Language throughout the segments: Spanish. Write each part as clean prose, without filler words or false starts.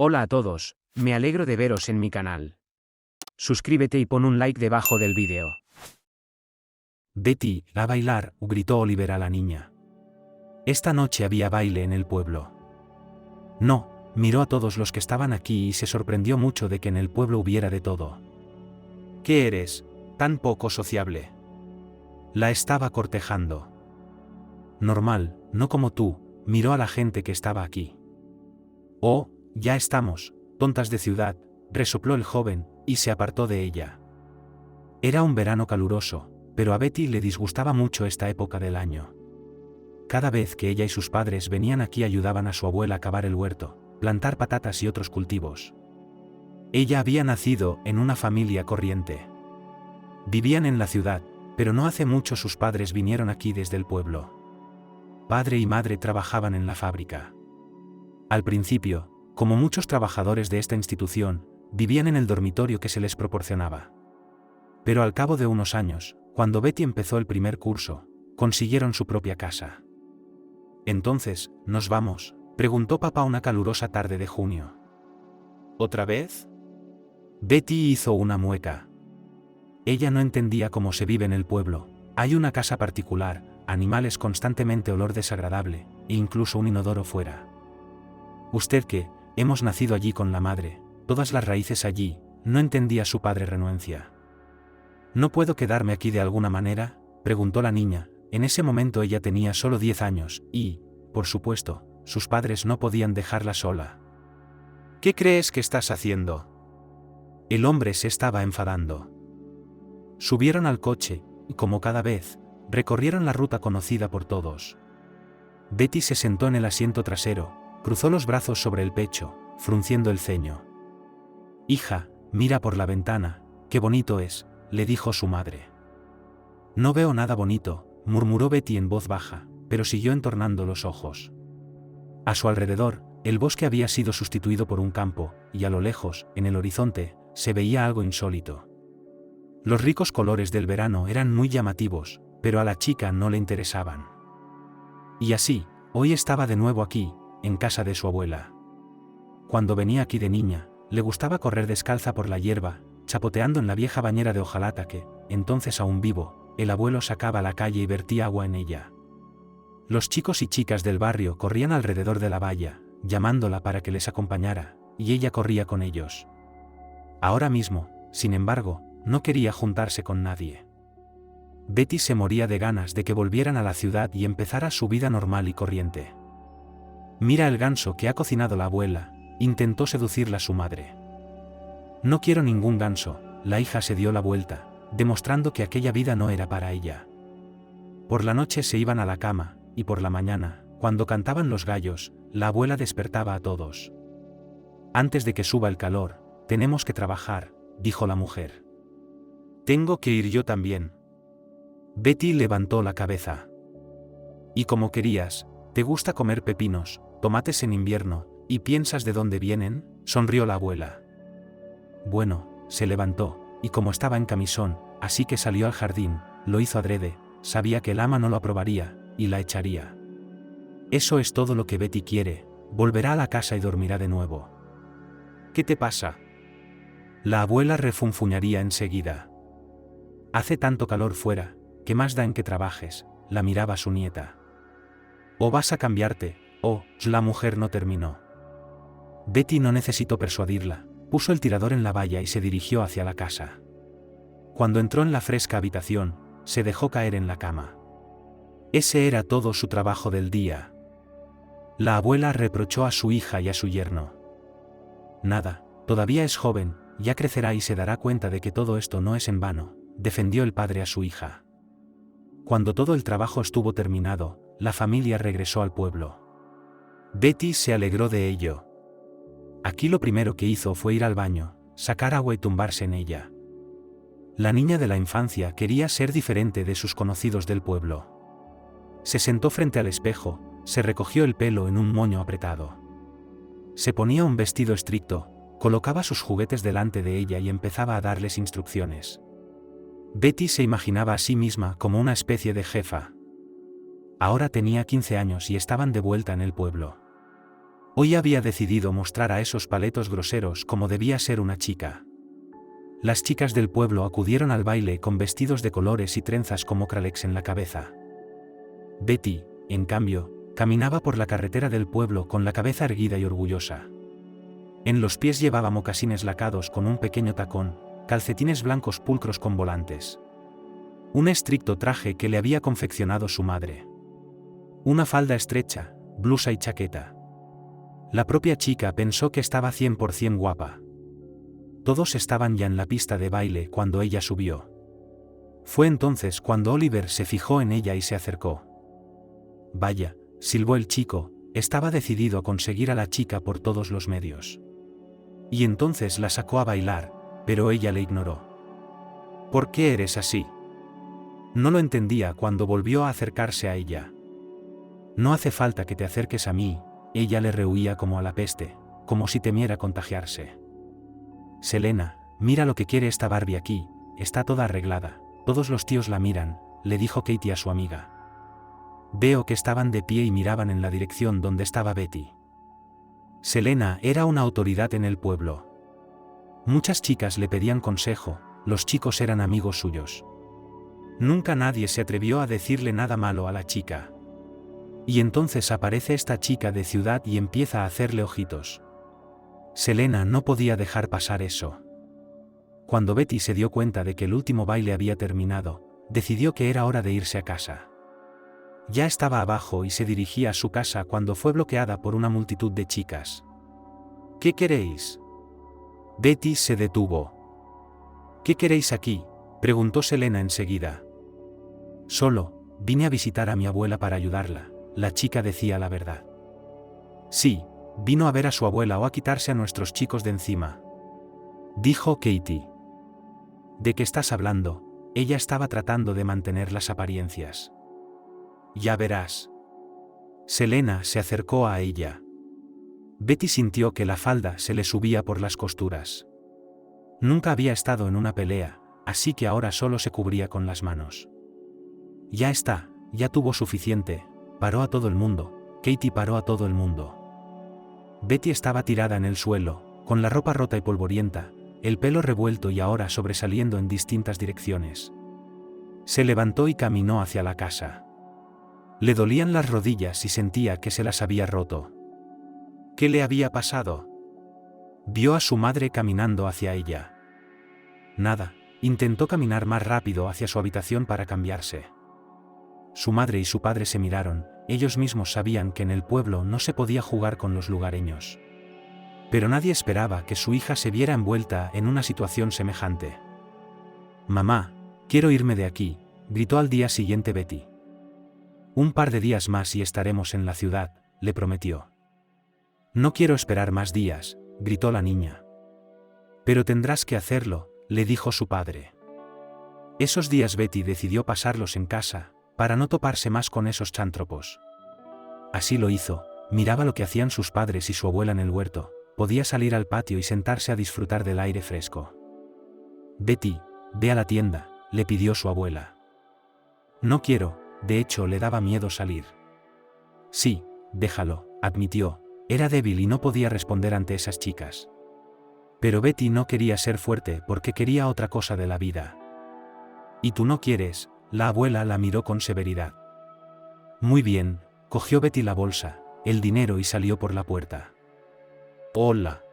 Hola a todos, me alegro de veros en mi canal. Suscríbete y pon un like debajo del vídeo. Betty, a bailar, gritó Oliver a la niña. Esta noche había baile en el pueblo. No, miró a todos los que estaban aquí y se sorprendió mucho de que en el pueblo hubiera de todo. ¿Qué eres, tan poco sociable? La estaba cortejando. Normal, no como tú, miró a la gente que estaba aquí. Oh, ya estamos, tontas de ciudad, resopló el joven, y se apartó de ella. Era un verano caluroso, pero a Betty le disgustaba mucho esta época del año. Cada vez que ella y sus padres venían aquí ayudaban a su abuela a cavar el huerto, plantar patatas y otros cultivos. Ella había nacido en una familia corriente. Vivían en la ciudad, pero no hace mucho sus padres vinieron aquí desde el pueblo. Padre y madre trabajaban en la fábrica. Al principio, como muchos trabajadores de esta institución, vivían en el dormitorio que se les proporcionaba. Pero al cabo de unos años, cuando Betty empezó el primer curso, consiguieron su propia casa. Entonces, ¿nos vamos?, preguntó papá una calurosa tarde de junio. ¿Otra vez? Betty hizo una mueca. Ella no entendía cómo se vive en el pueblo. Hay una casa particular, animales constantemente olor desagradable, e incluso un inodoro fuera. Usted que, hemos nacido allí con la madre, todas las raíces allí, no entendía su padre renuencia. ¿No puedo quedarme aquí de alguna manera?, preguntó la niña. En ese momento ella tenía solo 10 años, y, por supuesto, sus padres no podían dejarla sola. ¿Qué crees que estás haciendo? El hombre se estaba enfadando. Subieron al coche, y como cada vez, recorrieron la ruta conocida por todos. Betty se sentó en el asiento trasero, cruzó los brazos sobre el pecho, frunciendo el ceño. Hija, mira por la ventana, qué bonito es, le dijo su madre. No veo nada bonito, murmuró Betty en voz baja, pero siguió entornando los ojos. A su alrededor, el bosque había sido sustituido por un campo, y a lo lejos, en el horizonte, se veía algo insólito. Los ricos colores del verano eran muy llamativos, pero a la chica no le interesaban. Y así, hoy estaba de nuevo aquí, en casa de su abuela. Cuando venía aquí de niña, le gustaba correr descalza por la hierba, chapoteando en la vieja bañera de hojalata que, entonces aún vivo, el abuelo sacaba a la calle y vertía agua en ella. Los chicos y chicas del barrio corrían alrededor de la valla, llamándola para que les acompañara, y ella corría con ellos. Ahora mismo, sin embargo, no quería juntarse con nadie. Betty se moría de ganas de que volvieran a la ciudad y empezara su vida normal y corriente. Mira el ganso que ha cocinado la abuela, intentó seducirla su madre. No quiero ningún ganso, la hija se dio la vuelta, demostrando que aquella vida no era para ella. Por la noche se iban a la cama, y por la mañana, cuando cantaban los gallos, la abuela despertaba a todos. Antes de que suba el calor, tenemos que trabajar, dijo la mujer. Tengo que ir yo también. Betty levantó la cabeza. Y como querías, ¿te gusta comer pepinos, tomates en invierno, y piensas de dónde vienen?, sonrió la abuela. Bueno, se levantó, y como estaba en camisón, así que salió al jardín, lo hizo adrede, sabía que el ama no lo aprobaría, y la echaría. Eso es todo lo que Betty quiere, volverá a la casa y dormirá de nuevo. ¿Qué te pasa? La abuela refunfuñaría enseguida. Hace tanto calor fuera, ¿qué más da en que trabajes?, la miraba su nieta. O vas a cambiarte, la mujer no terminó. Betty no necesitó persuadirla, puso el tirador en la valla y se dirigió hacia la casa. Cuando entró en la fresca habitación, se dejó caer en la cama. Ese era todo su trabajo del día. La abuela reprochó a su hija y a su yerno. Nada, todavía es joven, ya crecerá y se dará cuenta de que todo esto no es en vano, defendió el padre a su hija. Cuando todo el trabajo estuvo terminado, la familia regresó al pueblo. Betty se alegró de ello. Aquí lo primero que hizo fue ir al baño, sacar agua y tumbarse en ella. La niña de la infancia quería ser diferente de sus conocidos del pueblo. Se sentó frente al espejo, se recogió el pelo en un moño apretado. Se ponía un vestido estricto, colocaba sus juguetes delante de ella y empezaba a darles instrucciones. Betty se imaginaba a sí misma como una especie de jefa. Ahora tenía 15 años y estaban de vuelta en el pueblo. Hoy había decidido mostrar a esos paletos groseros cómo debía ser una chica. Las chicas del pueblo acudieron al baile con vestidos de colores y trenzas como cralex en la cabeza. Betty, en cambio, caminaba por la carretera del pueblo con la cabeza erguida y orgullosa. En los pies llevaba mocasines lacados con un pequeño tacón, calcetines blancos pulcros con volantes. Un estricto traje que le había confeccionado su madre. Una falda estrecha, blusa y chaqueta. La propia chica pensó que estaba 100% guapa. Todos estaban ya en la pista de baile cuando ella subió. Fue entonces cuando Oliver se fijó en ella y se acercó. Vaya, silbó el chico, estaba decidido a conseguir a la chica por todos los medios. Y entonces la sacó a bailar, pero ella le ignoró. ¿Por qué eres así? No lo entendía cuando volvió a acercarse a ella. No hace falta que te acerques a mí, ella le rehuía como a la peste, como si temiera contagiarse. Selena, mira lo que quiere esta Barbie aquí, está toda arreglada, todos los tíos la miran, le dijo Katie a su amiga. Veo que estaban de pie y miraban en la dirección donde estaba Betty. Selena era una autoridad en el pueblo. Muchas chicas le pedían consejo, los chicos eran amigos suyos. Nunca nadie se atrevió a decirle nada malo a la chica. Y entonces aparece esta chica de ciudad y empieza a hacerle ojitos. Selena no podía dejar pasar eso. Cuando Betty se dio cuenta de que el último baile había terminado, decidió que era hora de irse a casa. Ya estaba abajo y se dirigía a su casa cuando fue bloqueada por una multitud de chicas. ¿Qué queréis? Betty se detuvo. ¿Qué queréis aquí?, preguntó Selena enseguida. Solo, vine a visitar a mi abuela para ayudarla, la chica decía la verdad. Sí, vino a ver a su abuela o a quitarse a nuestros chicos de encima, dijo Katie. ¿De qué estás hablando? Ella estaba tratando de mantener las apariencias. Ya verás. Selena se acercó a ella. Betty sintió que la falda se le subía por las costuras. Nunca había estado en una pelea, así que ahora solo se cubría con las manos. Ya está, ya tuvo suficiente, paró a todo el mundo, Katie paró a todo el mundo. Betty estaba tirada en el suelo, con la ropa rota y polvorienta, el pelo revuelto y ahora sobresaliendo en distintas direcciones. Se levantó y caminó hacia la casa. Le dolían las rodillas y sentía que se las había roto. ¿Qué le había pasado? Vio a su madre caminando hacia ella. Nada, intentó caminar más rápido hacia su habitación para cambiarse. Su madre y su padre se miraron, ellos mismos sabían que en el pueblo no se podía jugar con los lugareños. Pero nadie esperaba que su hija se viera envuelta en una situación semejante. Mamá, quiero irme de aquí, gritó al día siguiente Betty. Un par de días más y estaremos en la ciudad, le prometió. No quiero esperar más días, gritó la niña. Pero tendrás que hacerlo, le dijo su padre. Esos días Betty decidió pasarlos en casa, para no toparse más con esos chántropos. Así lo hizo, miraba lo que hacían sus padres y su abuela en el huerto, podía salir al patio y sentarse a disfrutar del aire fresco. Betty, ve a la tienda, le pidió su abuela. No quiero, de hecho le daba miedo salir. Sí, déjalo, admitió, era débil y no podía responder ante esas chicas. Pero Betty no quería ser fuerte porque quería otra cosa de la vida. ¿Y tú no quieres? La abuela la miró con severidad. Muy bien, cogió Betty la bolsa, el dinero y salió por la puerta. Hola.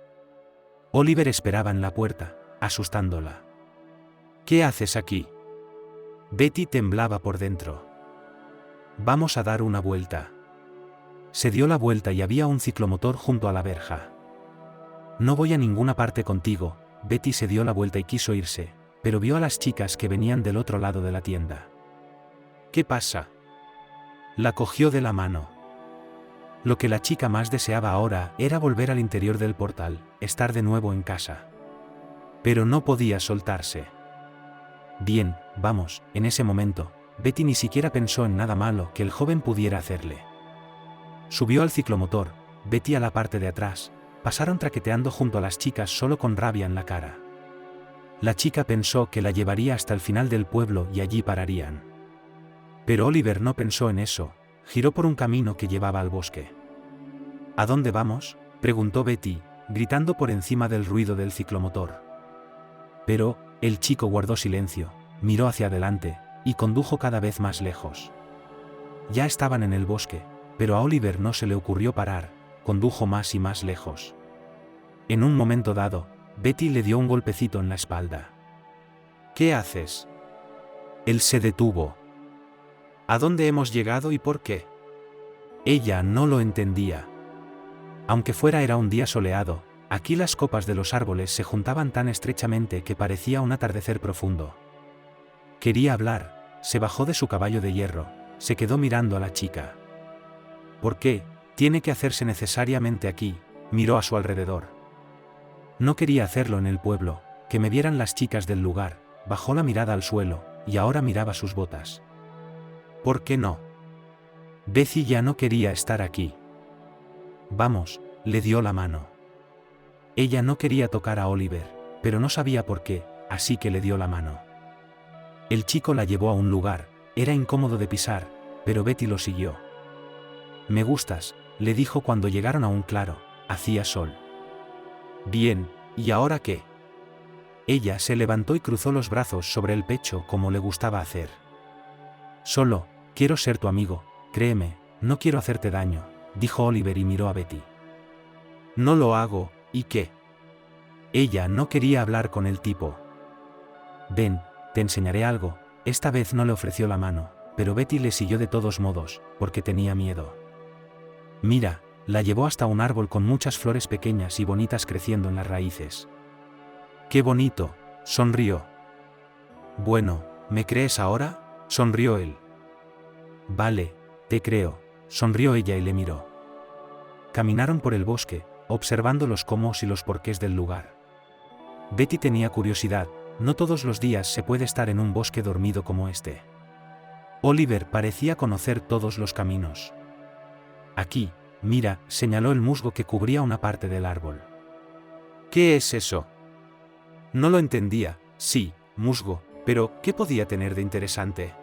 Oliver esperaba en la puerta, asustándola. ¿Qué haces aquí? Betty temblaba por dentro. Vamos a dar una vuelta. Se dio la vuelta y había un ciclomotor junto a la verja. No voy a ninguna parte contigo, Betty se dio la vuelta y quiso irse, pero vio a las chicas que venían del otro lado de la tienda. ¿Qué pasa? La cogió de la mano. Lo que la chica más deseaba ahora era volver al interior del portal, estar de nuevo en casa. Pero no podía soltarse. Bien, vamos, en ese momento, Betty ni siquiera pensó en nada malo que el joven pudiera hacerle. Subió al ciclomotor, Betty a la parte de atrás, pasaron traqueteando junto a las chicas solo con rabia en la cara. La chica pensó que la llevaría hasta el final del pueblo y allí pararían. Pero Oliver no pensó en eso, giró por un camino que llevaba al bosque. ¿A dónde vamos?, preguntó Betty, gritando por encima del ruido del ciclomotor. Pero, el chico guardó silencio, miró hacia adelante, y condujo cada vez más lejos. Ya estaban en el bosque, pero a Oliver no se le ocurrió parar, condujo más y más lejos. En un momento dado, Betty le dio un golpecito en la espalda. ¿Qué haces? Él se detuvo. ¿A dónde hemos llegado y por qué? Ella no lo entendía. Aunque fuera era un día soleado, aquí las copas de los árboles se juntaban tan estrechamente que parecía un atardecer profundo. Quería hablar, se bajó de su caballo de hierro, se quedó mirando a la chica. ¿Por qué tiene que hacerse necesariamente aquí? Miró a su alrededor. No quería hacerlo en el pueblo, que me vieran las chicas del lugar. Bajó la mirada al suelo, y ahora miraba sus botas. ¿Por qué no? Betty ya no quería estar aquí. Vamos, le dio la mano. Ella no quería tocar a Oliver, pero no sabía por qué, así que le dio la mano. El chico la llevó a un lugar, era incómodo de pisar, pero Betty lo siguió. Me gustas, le dijo cuando llegaron a un claro, hacía sol. Bien, ¿y ahora qué? Ella se levantó y cruzó los brazos sobre el pecho como le gustaba hacer. Solo, quiero ser tu amigo, créeme, no quiero hacerte daño, dijo Oliver y miró a Betty. No lo hago, ¿y qué? Ella no quería hablar con el tipo. Ven, te enseñaré algo. Esta vez no le ofreció la mano, pero Betty le siguió de todos modos, porque tenía miedo. Mira, la llevó hasta un árbol con muchas flores pequeñas y bonitas creciendo en las raíces. ¡Qué bonito!, sonrió. Bueno, ¿me crees ahora?, sonrió él. Vale, te creo, sonrió ella y le miró. Caminaron por el bosque, observando los cómo y los porqués del lugar. Betty tenía curiosidad, no todos los días se puede estar en un bosque dormido como este. Oliver parecía conocer todos los caminos. Aquí, mira, señaló el musgo que cubría una parte del árbol. ¿Qué es eso? No lo entendía. Sí, musgo, pero ¿qué podía tener de interesante?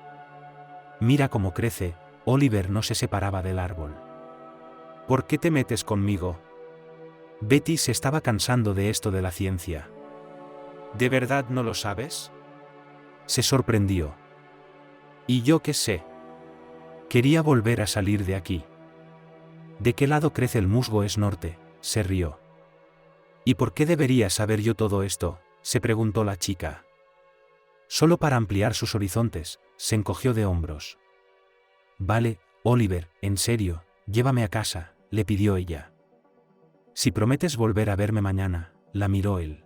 Mira cómo crece. Oliver no se separaba del árbol. ¿Por qué te metes conmigo? Betty se estaba cansando de esto de la ciencia. ¿De verdad no lo sabes? Se sorprendió. ¿Y yo qué sé? Quería volver a salir de aquí. ¿De qué lado crece el musgo? Es norte, se rió. ¿Y por qué debería saber yo todo esto?, se preguntó la chica. Solo para ampliar sus horizontes, se encogió de hombros. Vale, Oliver, en serio, llévame a casa, le pidió ella. Si prometes volver a verme mañana, la miró él.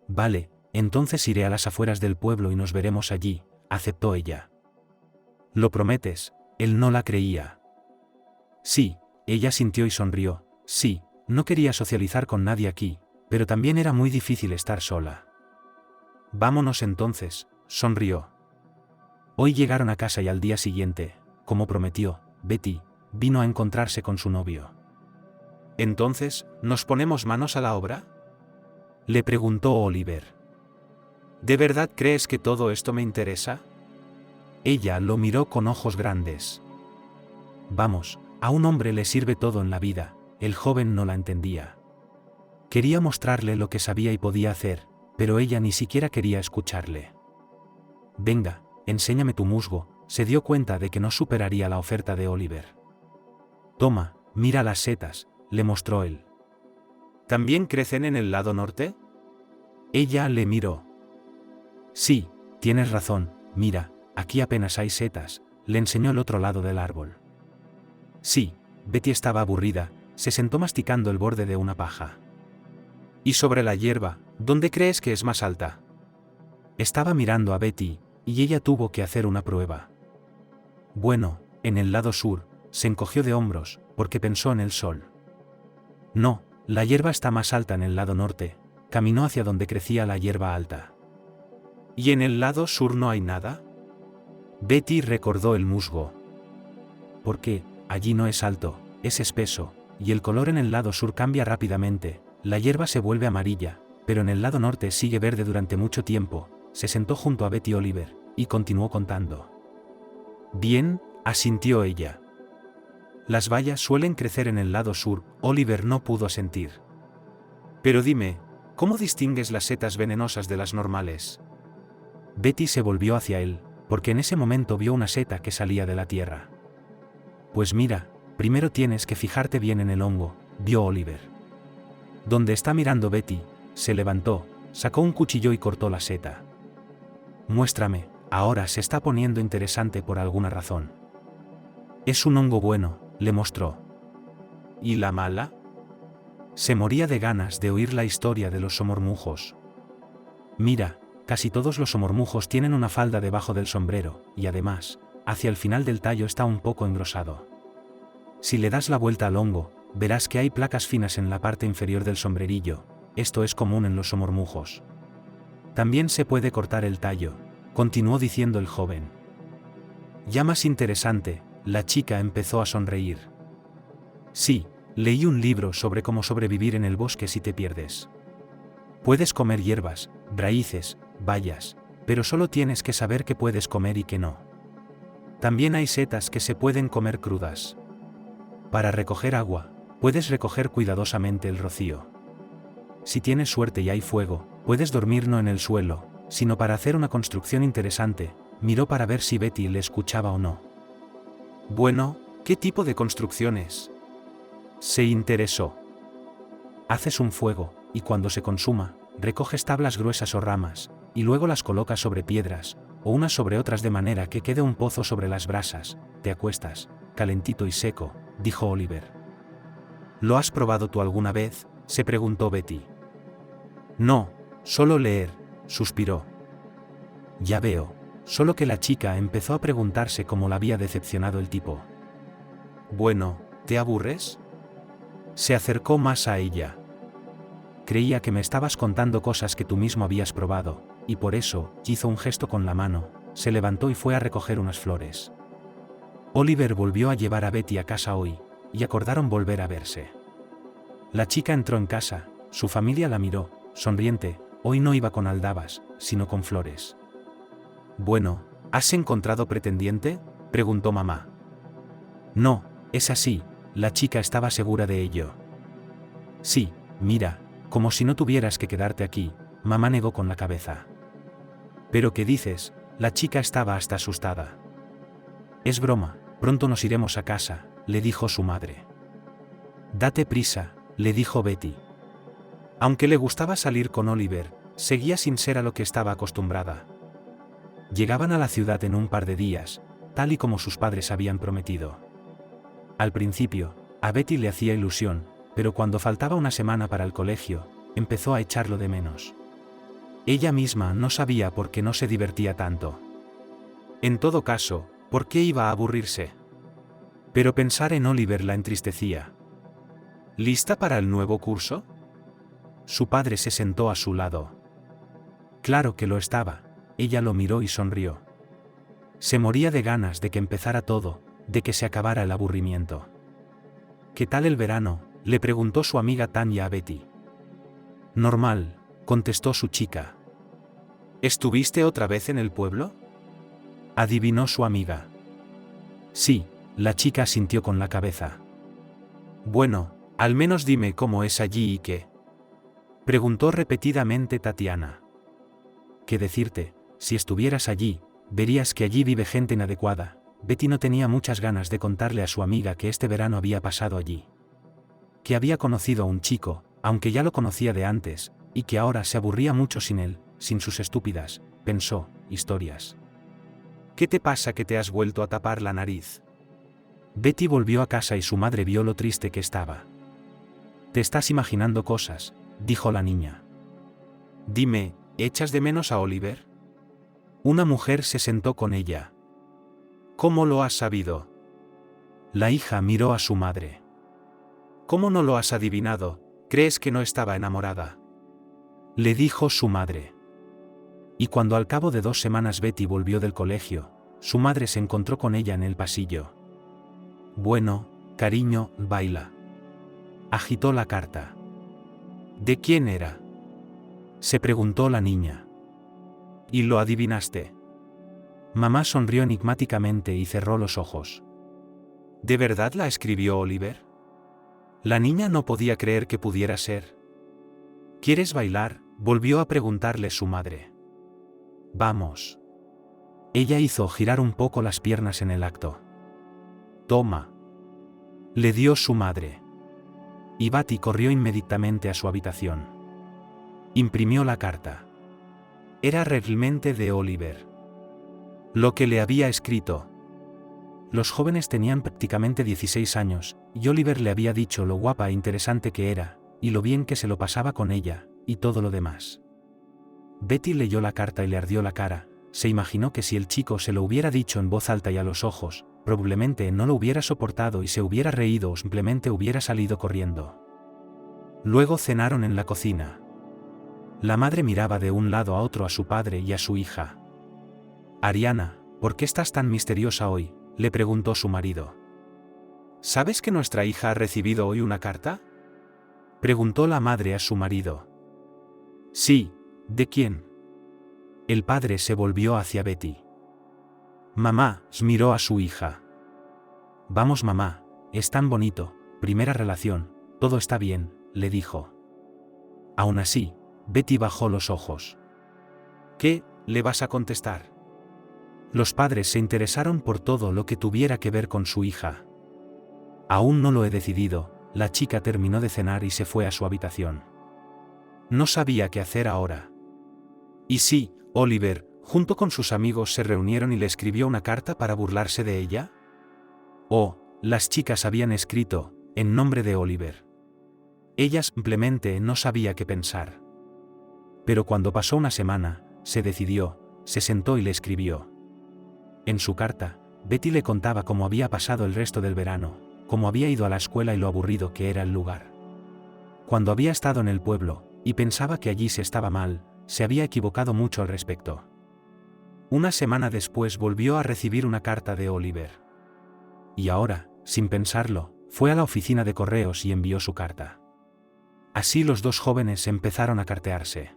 Vale, entonces iré a las afueras del pueblo y nos veremos allí, aceptó ella. ¿Lo prometes? Él no la creía. Sí, ella sintió y sonrió. Sí, no quería socializar con nadie aquí, pero también era muy difícil estar sola. Vámonos entonces, sonrió. Hoy llegaron a casa y al día siguiente, como prometió, Betty vino a encontrarse con su novio. ¿Entonces, nos ponemos manos a la obra?, le preguntó Oliver. ¿De verdad crees que todo esto me interesa? Ella lo miró con ojos grandes. Vamos, a un hombre le sirve todo en la vida. El joven no la entendía. Quería mostrarle lo que sabía y podía hacer, pero ella ni siquiera quería escucharle. Venga, enséñame tu musgo, se dio cuenta de que no superaría la oferta de Oliver. Toma, mira las setas, le mostró él. ¿También crecen en el lado norte? Ella le miró. Sí, tienes razón, mira, aquí apenas hay setas, le enseñó el otro lado del árbol. Sí, Betty estaba aburrida, se sentó masticando el borde de una paja. ¿Y sobre la hierba, dónde crees que es más alta? Estaba mirando a Betty, y ella tuvo que hacer una prueba. Bueno, en el lado sur, se encogió de hombros, porque pensó en el sol. No, la hierba está más alta en el lado norte, caminó hacia donde crecía la hierba alta. ¿Y en el lado sur no hay nada? Betty recordó el musgo. Porque, allí no es alto, es espeso, y el color en el lado sur cambia rápidamente, la hierba se vuelve amarilla, pero en el lado norte sigue verde durante mucho tiempo. Se sentó junto a Betty Oliver, y continuó contando. Bien, asintió ella. Las bayas suelen crecer en el lado sur, Oliver no pudo asentir. Pero dime, ¿cómo distingues las setas venenosas de las normales? Betty se volvió hacia él, porque en ese momento vio una seta que salía de la tierra. Pues mira, primero tienes que fijarte bien en el hongo, vio Oliver. Donde está mirando Betty, se levantó, sacó un cuchillo y cortó la seta. Muéstrame, ahora se está poniendo interesante por alguna razón. Es un hongo bueno, le mostró. ¿Y la mala? Se moría de ganas de oír la historia de los somormujos. Mira, casi todos los somormujos tienen una falda debajo del sombrero, y además, hacia el final del tallo está un poco engrosado. Si le das la vuelta al hongo, verás que hay placas finas en la parte inferior del sombrerillo, esto es común en los somormujos. También se puede cortar el tallo, continuó diciendo el joven. Ya más interesante, la chica empezó a sonreír. Sí, leí un libro sobre cómo sobrevivir en el bosque si te pierdes. Puedes comer hierbas, raíces, bayas, pero solo tienes que saber qué puedes comer y qué no. También hay setas que se pueden comer crudas. Para recoger agua, puedes recoger cuidadosamente el rocío. Si tienes suerte y hay fuego, puedes dormir no en el suelo, sino para hacer una construcción interesante. Miró para ver si Betty le escuchaba o no. Bueno, ¿qué tipo de construcciones? Se interesó. Haces un fuego, y cuando se consuma, recoges tablas gruesas o ramas, y luego las colocas sobre piedras, o unas sobre otras de manera que quede un pozo sobre las brasas, te acuestas, calentito y seco, dijo Oliver. ¿Lo has probado tú alguna vez?, se preguntó Betty. No, solo leer, suspiró. Ya veo, solo que la chica empezó a preguntarse cómo la había decepcionado el tipo. Bueno, ¿te aburres? Se acercó más a ella. Creía que me estabas contando cosas que tú mismo habías probado, y por eso, hizo un gesto con la mano, se levantó y fue a recoger unas flores. Oliver volvió a llevar a Betty a casa hoy, y acordaron volver a verse. La chica entró en casa, su familia la miró, sonriente, hoy no iba con aldabas, sino con flores. Bueno, ¿has encontrado pretendiente?, preguntó mamá. No, es así, la chica estaba segura de ello. Sí, mira, como si no tuvieras que quedarte aquí, mamá negó con la cabeza. ¿Pero qué dices?, la chica estaba hasta asustada. Es broma, pronto nos iremos a casa, le dijo su madre. Date prisa, le dijo Betty. Aunque le gustaba salir con Oliver, seguía sin ser a lo que estaba acostumbrada. Llegaban a la ciudad en un par de días, tal y como sus padres habían prometido. Al principio, a Betty le hacía ilusión, pero cuando faltaba una semana para el colegio, empezó a echarlo de menos. Ella misma no sabía por qué no se divertía tanto. En todo caso, ¿por qué iba a aburrirse? Pero pensar en Oliver la entristecía. ¿Lista para el nuevo curso? Su padre se sentó a su lado. Claro que lo estaba, ella lo miró y sonrió. Se moría de ganas de que empezara todo, de que se acabara el aburrimiento. ¿Qué tal el verano?, le preguntó su amiga Tanya a Betty. Normal, contestó su chica. ¿Estuviste otra vez en el pueblo?, adivinó su amiga. Sí, la chica asintió con la cabeza. Bueno, al menos dime cómo es allí y qué, preguntó repetidamente Tatiana. ¿Qué decirte? Si estuvieras allí, verías que allí vive gente inadecuada. Betty no tenía muchas ganas de contarle a su amiga que este verano había pasado allí. Que había conocido a un chico, aunque ya lo conocía de antes, y que ahora se aburría mucho sin él, sin sus estúpidas, pensó, historias. ¿Qué te pasa que te has vuelto a tapar la nariz? Betty volvió a casa y su madre vio lo triste que estaba. Te estás imaginando cosas, dijo la niña. Dime, ¿echas de menos a Oliver? Una mujer se sentó con ella. ¿Cómo lo has sabido? La hija miró a su madre. ¿Cómo no lo has adivinado? ¿Crees que no estaba enamorada?, le dijo su madre. Y cuando al cabo de 2 semanas Betty volvió del colegio, su madre se encontró con ella en el pasillo. Bueno, cariño, baila. Agitó la carta. ¿De quién era?, se preguntó la niña. ¿Y lo adivinaste? Mamá sonrió enigmáticamente y cerró los ojos. ¿De verdad la escribió Oliver? La niña no podía creer que pudiera ser. ¿Quieres bailar?, volvió a preguntarle su madre. Vamos. Ella hizo girar un poco las piernas en el acto. Toma. Le dio su madre. Y Betty corrió inmediatamente a su habitación. Imprimió la carta. Era realmente de Oliver. Lo que le había escrito. Los jóvenes tenían prácticamente 16 años, y Oliver le había dicho lo guapa e interesante que era, y lo bien que se lo pasaba con ella, y todo lo demás. Betty leyó la carta y le ardió la cara. Se imaginó que si el chico se lo hubiera dicho en voz alta y a los ojos, probablemente no lo hubiera soportado y se hubiera reído o simplemente hubiera salido corriendo. Luego cenaron en la cocina. La madre miraba de un lado a otro a su padre y a su hija. Ariana, ¿por qué estás tan misteriosa hoy?, le preguntó su marido. ¿Sabes que nuestra hija ha recibido hoy una carta?, preguntó la madre a su marido. Sí, ¿de quién? El padre se volvió hacia Betty. Mamá, miró a su hija. Vamos mamá, es tan bonito, primera relación, todo está bien, le dijo. Aún así, Betty bajó los ojos. ¿Qué le vas a contestar? Los padres se interesaron por todo lo que tuviera que ver con su hija. Aún no lo he decidido, la chica terminó de cenar y se fue a su habitación. No sabía qué hacer ahora. Y sí, Oliver, junto con sus amigos se reunieron y le escribió una carta para burlarse de ella. Oh, las chicas habían escrito, en nombre de Oliver. Ella simplemente no sabía qué pensar. Pero cuando pasó una semana, se decidió, se sentó y le escribió. En su carta, Betty le contaba cómo había pasado el resto del verano, cómo había ido a la escuela y lo aburrido que era el lugar. Cuando había estado en el pueblo, y pensaba que allí se estaba mal, se había equivocado mucho al respecto. Una semana después volvió a recibir una carta de Oliver. Y ahora, sin pensarlo, fue a la oficina de correos y envió su carta. Así los dos jóvenes empezaron a cartearse.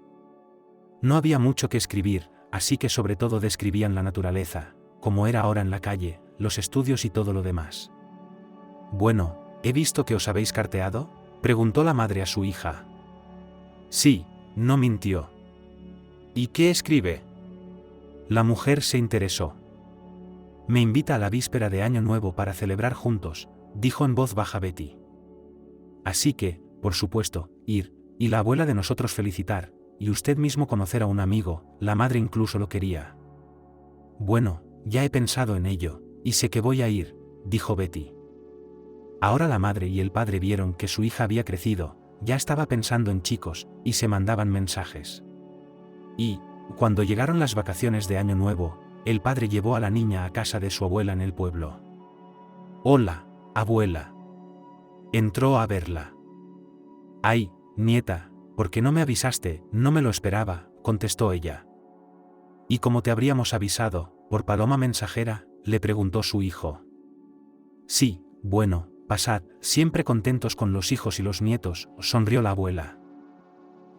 No había mucho que escribir, así que sobre todo describían la naturaleza, como era ahora en la calle, los estudios y todo lo demás. Bueno, he visto que os habéis carteado, preguntó la madre a su hija. Sí, no mintió. ¿Y qué escribe? La mujer se interesó. Me invita a la víspera de Año Nuevo para celebrar juntos, dijo en voz baja Betty. Así que, por supuesto, ir, y la abuela de nosotros felicitar, y usted mismo conocer a un amigo, la madre incluso lo quería. Bueno, ya he pensado en ello, y sé que voy a ir, dijo Betty. Ahora la madre y el padre vieron que su hija había crecido, ya estaba pensando en chicos, y se mandaban mensajes. Y, cuando llegaron las vacaciones de Año Nuevo, el padre llevó a la niña a casa de su abuela en el pueblo. Hola, abuela. Entró a verla. Ay, nieta, ¿por qué no me avisaste? No me lo esperaba, contestó ella. ¿Y cómo te habríamos avisado, por paloma mensajera?, le preguntó su hijo. Sí, bueno, pasad, siempre contentos con los hijos y los nietos, sonrió la abuela.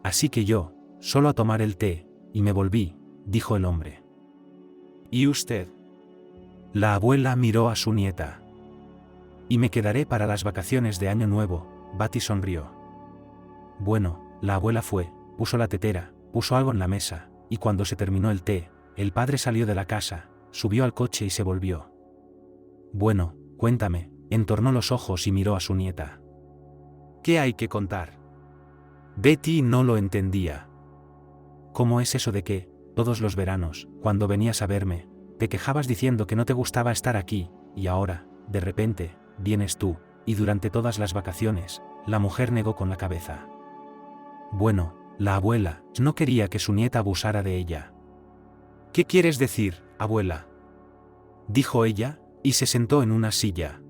Así que yo, solo a tomar el té, y me volví, dijo el hombre. ¿Y usted? La abuela miró a su nieta. Y me quedaré para las vacaciones de Año Nuevo, Betty sonrió. Bueno, la abuela fue, puso la tetera, puso algo en la mesa, y cuando se terminó el té, el padre salió de la casa, subió al coche y se volvió. Bueno, cuéntame, entornó los ojos y miró a su nieta. ¿Qué hay que contar? Betty no lo entendía. ¿Cómo es eso de que, todos los veranos, cuando venías a verme, te quejabas diciendo que no te gustaba estar aquí, y ahora, de repente, vienes tú, y durante todas las vacaciones, la mujer negó con la cabeza. Bueno, la abuela no quería que su nieta abusara de ella. ¿Qué quieres decir, abuela?, dijo ella, y se sentó en una silla.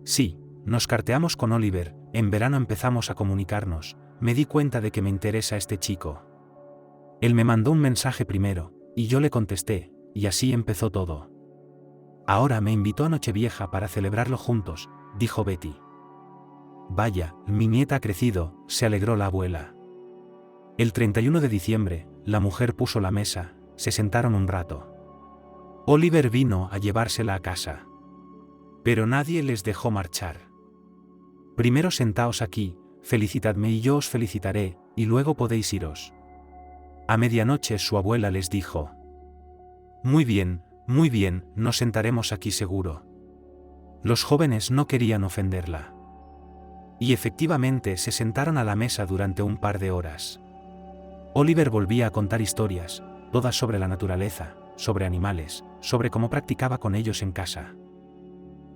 Sí, nos carteamos con Oliver, en verano empezamos a comunicarnos, me di cuenta de que me interesa este chico. Él me mandó un mensaje primero, y yo le contesté, y así empezó todo. Ahora me invitó a Nochevieja para celebrarlo juntos, dijo Betty. Vaya, mi nieta ha crecido, se alegró la abuela. El 31 de diciembre, la mujer puso la mesa, se sentaron un rato. Oliver vino a llevársela a casa. Pero nadie les dejó marchar. Primero sentaos aquí, felicitadme y yo os felicitaré, y luego podéis iros. A medianoche su abuela les dijo: muy bien, nos sentaremos aquí seguro. Los jóvenes no querían ofenderla. Y efectivamente se sentaron a la mesa durante un par de horas. Oliver volvía a contar historias, todas sobre la naturaleza, sobre animales, sobre cómo practicaba con ellos en casa.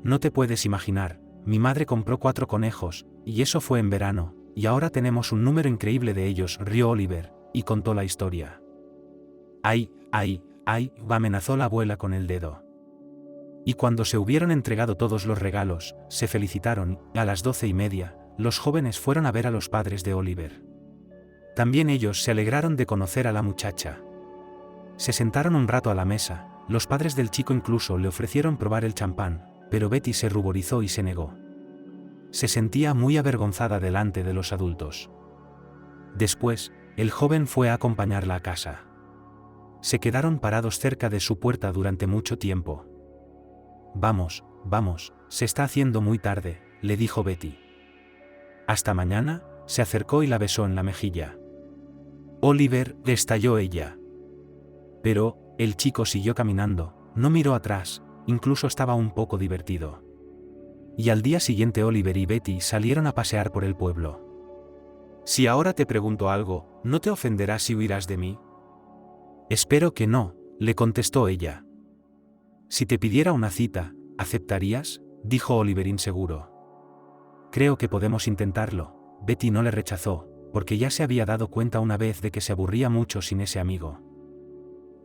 No te puedes imaginar, mi madre compró 4 conejos, y eso fue en verano, y ahora tenemos un número increíble de ellos, rió Oliver, y contó la historia. ¡Ay, amenazó la abuela con el dedo. Y cuando se hubieron entregado todos los regalos, se felicitaron, y a las 12:30, los jóvenes fueron a ver a los padres de Oliver. También ellos se alegraron de conocer a la muchacha. Se sentaron un rato a la mesa, los padres del chico incluso le ofrecieron probar el champán, pero Betty se ruborizó y se negó. Se sentía muy avergonzada delante de los adultos. Después, el joven fue a acompañarla a casa. Se quedaron parados cerca de su puerta durante mucho tiempo. Vamos, se está haciendo muy tarde, le dijo Betty. Hasta mañana, se acercó y la besó en la mejilla. Oliver, estalló ella. Pero, el chico siguió caminando, no miró atrás, incluso estaba un poco divertido. Y al día siguiente Oliver y Betty salieron a pasear por el pueblo. Si ahora te pregunto algo, ¿no te ofenderás si huirás de mí? Espero que no, le contestó ella. Si te pidiera una cita, ¿aceptarías?, dijo Oliver inseguro. Creo que podemos intentarlo. Betty no le rechazó, porque ya se había dado cuenta una vez de que se aburría mucho sin ese amigo.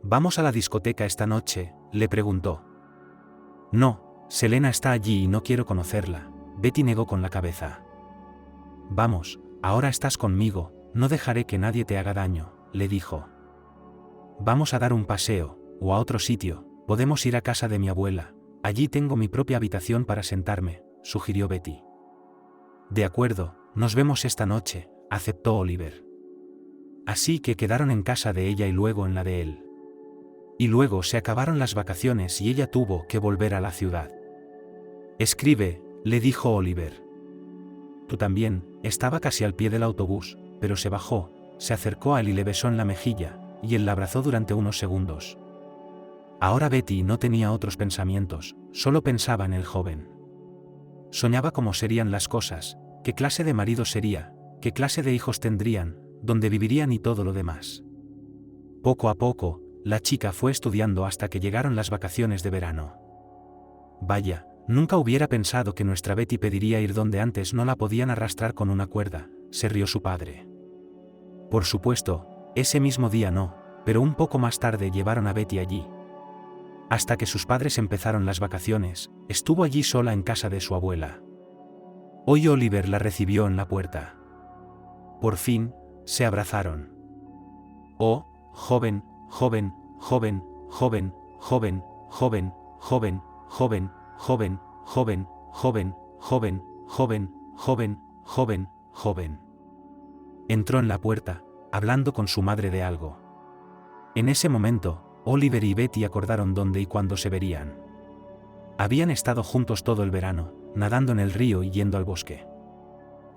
¿Vamos a la discoteca esta noche?, le preguntó. No, Selena está allí y no quiero conocerla, Betty negó con la cabeza. Vamos, ahora estás conmigo, no dejaré que nadie te haga daño, le dijo. Vamos a dar un paseo, o a otro sitio, podemos ir a casa de mi abuela, allí tengo mi propia habitación para sentarme, sugirió Betty. De acuerdo, nos vemos esta noche, aceptó Oliver. Así que quedaron en casa de ella y luego en la de él. Y luego se acabaron las vacaciones y ella tuvo que volver a la ciudad. Escribe, le dijo Oliver. Tú también, estaba casi al pie del autobús, pero se bajó, se acercó a él y le besó en la mejilla, y él la abrazó durante unos segundos. Ahora Betty no tenía otros pensamientos, solo pensaba en el joven. Soñaba cómo serían las cosas, qué clase de marido sería, qué clase de hijos tendrían, dónde vivirían y todo lo demás. Poco a poco, la chica fue estudiando hasta que llegaron las vacaciones de verano. Vaya, nunca hubiera pensado que nuestra Betty pediría ir donde antes no la podían arrastrar con una cuerda, se rió su padre. Por supuesto, ese mismo día no, pero un poco más tarde llevaron a Betty allí. Hasta que sus padres empezaron las vacaciones, estuvo allí sola en casa de su abuela. Hoy Oliver la recibió en la puerta. Por fin, se abrazaron. Oh, joven, joven, joven, joven, joven, joven, joven, joven, joven, joven, joven, joven, joven, joven, joven, joven. Entró en la puerta, hablando con su madre de algo. En ese momento, Oliver y Betty acordaron dónde y cuándo se verían. Habían estado juntos todo el verano, nadando en el río y yendo al bosque.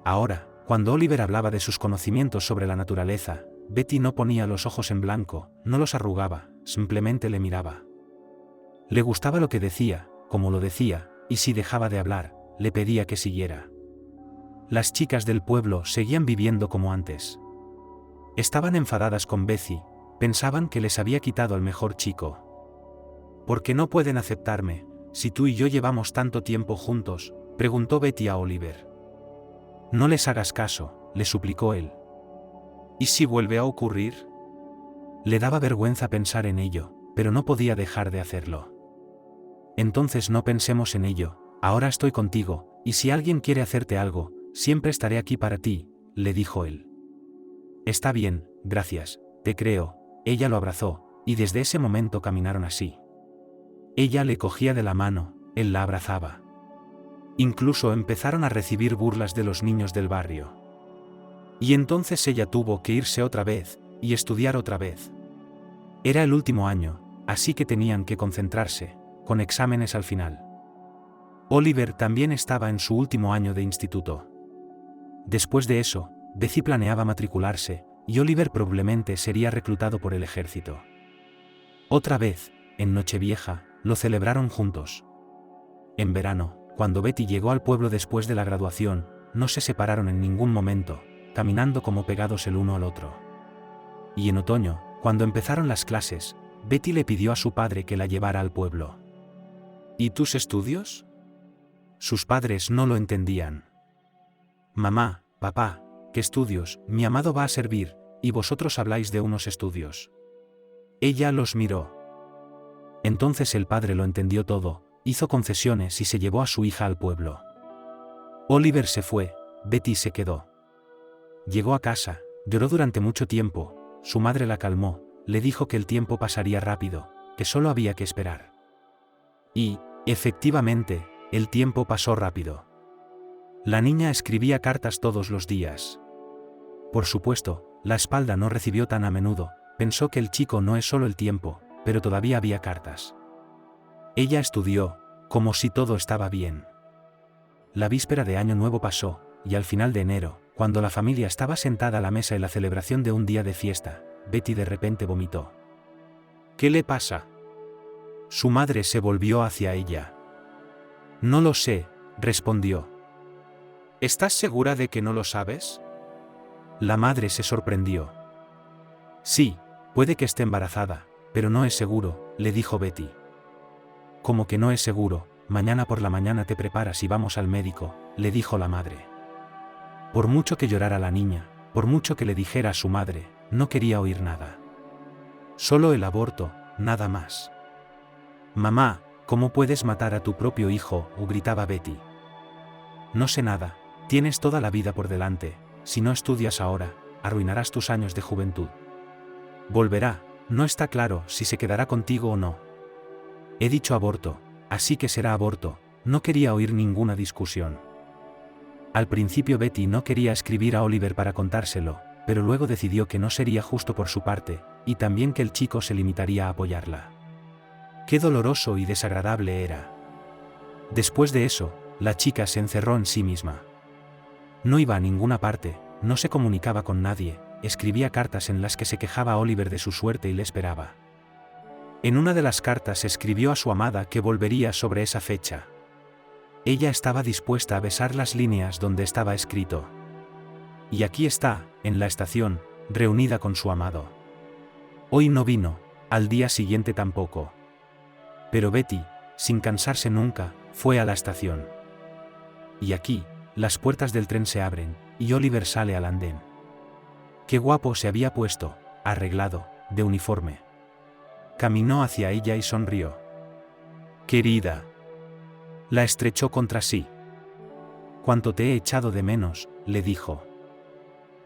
Ahora, cuando Oliver hablaba de sus conocimientos sobre la naturaleza, Betty no ponía los ojos en blanco, no los arrugaba, simplemente le miraba. Le gustaba lo que decía, como lo decía, y si dejaba de hablar, le pedía que siguiera. Las chicas del pueblo seguían viviendo como antes. Estaban enfadadas con Betty, pensaban que les había quitado al mejor chico. ¿Por qué no pueden aceptarme, si tú y yo llevamos tanto tiempo juntos?, preguntó Betty a Oliver. No les hagas caso, le suplicó él. ¿Y si vuelve a ocurrir? Le daba vergüenza pensar en ello, pero no podía dejar de hacerlo. Entonces no pensemos en ello, ahora estoy contigo, y si alguien quiere hacerte algo, siempre estaré aquí para ti, le dijo él. Está bien, gracias, te creo. Ella lo abrazó, y desde ese momento caminaron así. Ella le cogía de la mano, él la abrazaba. Incluso empezaron a recibir burlas de los niños del barrio. Y entonces ella tuvo que irse otra vez, y estudiar otra vez. Era el último año, así que tenían que concentrarse, con exámenes al final. Oliver también estaba en su último año de instituto. Después de eso, Betty planeaba matricularse, y Oliver probablemente sería reclutado por el ejército. Otra vez, en Nochevieja, lo celebraron juntos. En verano, cuando Betty llegó al pueblo después de la graduación, no se separaron en ningún momento, caminando como pegados el uno al otro. Y en otoño, cuando empezaron las clases, Betty le pidió a su padre que la llevara al pueblo. ¿Y tus estudios? Sus padres no lo entendían. Mamá, papá, ¿qué estudios? Mi amado va a servir, y vosotros habláis de unos estudios. Ella los miró. Entonces el padre lo entendió todo, hizo concesiones y se llevó a su hija al pueblo. Oliver se fue, Betty se quedó. Llegó a casa, lloró durante mucho tiempo, su madre la calmó, le dijo que el tiempo pasaría rápido, que solo había que esperar. Y, efectivamente, el tiempo pasó rápido. La niña escribía cartas todos los días. Por supuesto, la espalda no recibió tan a menudo, pensó que el chico no es solo el tiempo, pero todavía había cartas. Ella estudió, como si todo estaba bien. La víspera de Año Nuevo pasó, y al final de enero, cuando la familia estaba sentada a la mesa en la celebración de un día de fiesta, Betty de repente vomitó. ¿Qué le pasa? Su madre se volvió hacia ella. No lo sé, respondió. ¿Estás segura de que no lo sabes? La madre se sorprendió. Sí, puede que esté embarazada, pero no es seguro, le dijo Betty. Como que no es seguro, mañana por la mañana te preparas y vamos al médico, le dijo la madre. Por mucho que llorara la niña, por mucho que le dijera a su madre, no quería oír nada. Solo el aborto, nada más. Mamá, ¿cómo puedes matar a tu propio hijo?, gritaba Betty. No sé nada, tienes toda la vida por delante, si no estudias ahora, arruinarás tus años de juventud. Volverá, no está claro si se quedará contigo o no. He dicho aborto, así que será aborto, no quería oír ninguna discusión. Al principio Betty no quería escribir a Oliver para contárselo, pero luego decidió que no sería justo por su parte, y también que el chico se limitaría a apoyarla. Qué doloroso y desagradable era. Después de eso, la chica se encerró en sí misma. No iba a ninguna parte, no se comunicaba con nadie, escribía cartas en las que se quejaba a Oliver de su suerte y le esperaba. En una de las cartas escribió a su amada que volvería sobre esa fecha. Ella estaba dispuesta a besar las líneas donde estaba escrito. Y aquí está, en la estación, reunida con su amado. Hoy no vino, al día siguiente tampoco. Pero Betty, sin cansarse nunca, fue a la estación. Y aquí, las puertas del tren se abren, y Oliver sale al andén. Qué guapo se había puesto, arreglado, de uniforme. Caminó hacia ella y sonrió. Querida. La estrechó contra sí. Cuánto te he echado de menos, le dijo.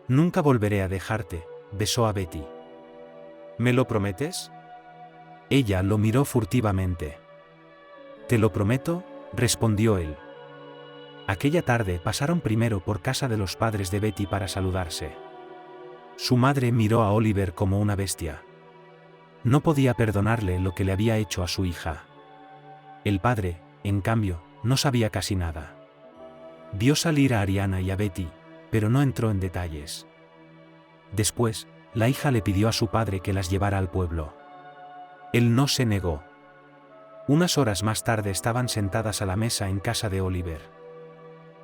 Nunca volveré a dejarte, besó a Betty. ¿Me lo prometes? Ella lo miró furtivamente. Te lo prometo, respondió él. Aquella tarde pasaron primero por casa de los padres de Betty para saludarse. Su madre miró a Oliver como una bestia. No podía perdonarle lo que le había hecho a su hija. El padre, en cambio, no sabía casi nada. Vio salir a Ariana y a Betty, pero no entró en detalles. Después, la hija le pidió a su padre que las llevara al pueblo. Él no se negó. Unas horas más tarde estaban sentadas a la mesa en casa de Oliver.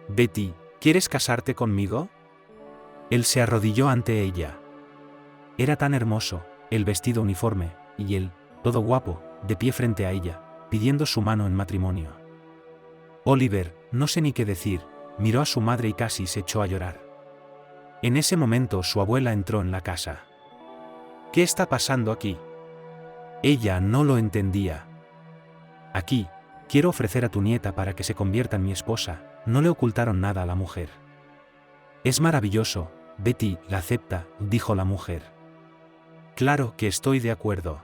Betty, ¿quieres casarte conmigo? Él se arrodilló ante ella. Era tan hermoso, el vestido uniforme, y él, todo guapo, de pie frente a ella, pidiendo su mano en matrimonio. Oliver, no sé ni qué decir, miró a su madre y casi se echó a llorar. En ese momento su abuela entró en la casa. ¿Qué está pasando aquí? Ella no lo entendía. Aquí, quiero ofrecer a tu nieta para que se convierta en mi esposa, no le ocultaron nada a la mujer. Es maravilloso, Betty, la acepta, dijo la mujer. Claro que estoy de acuerdo.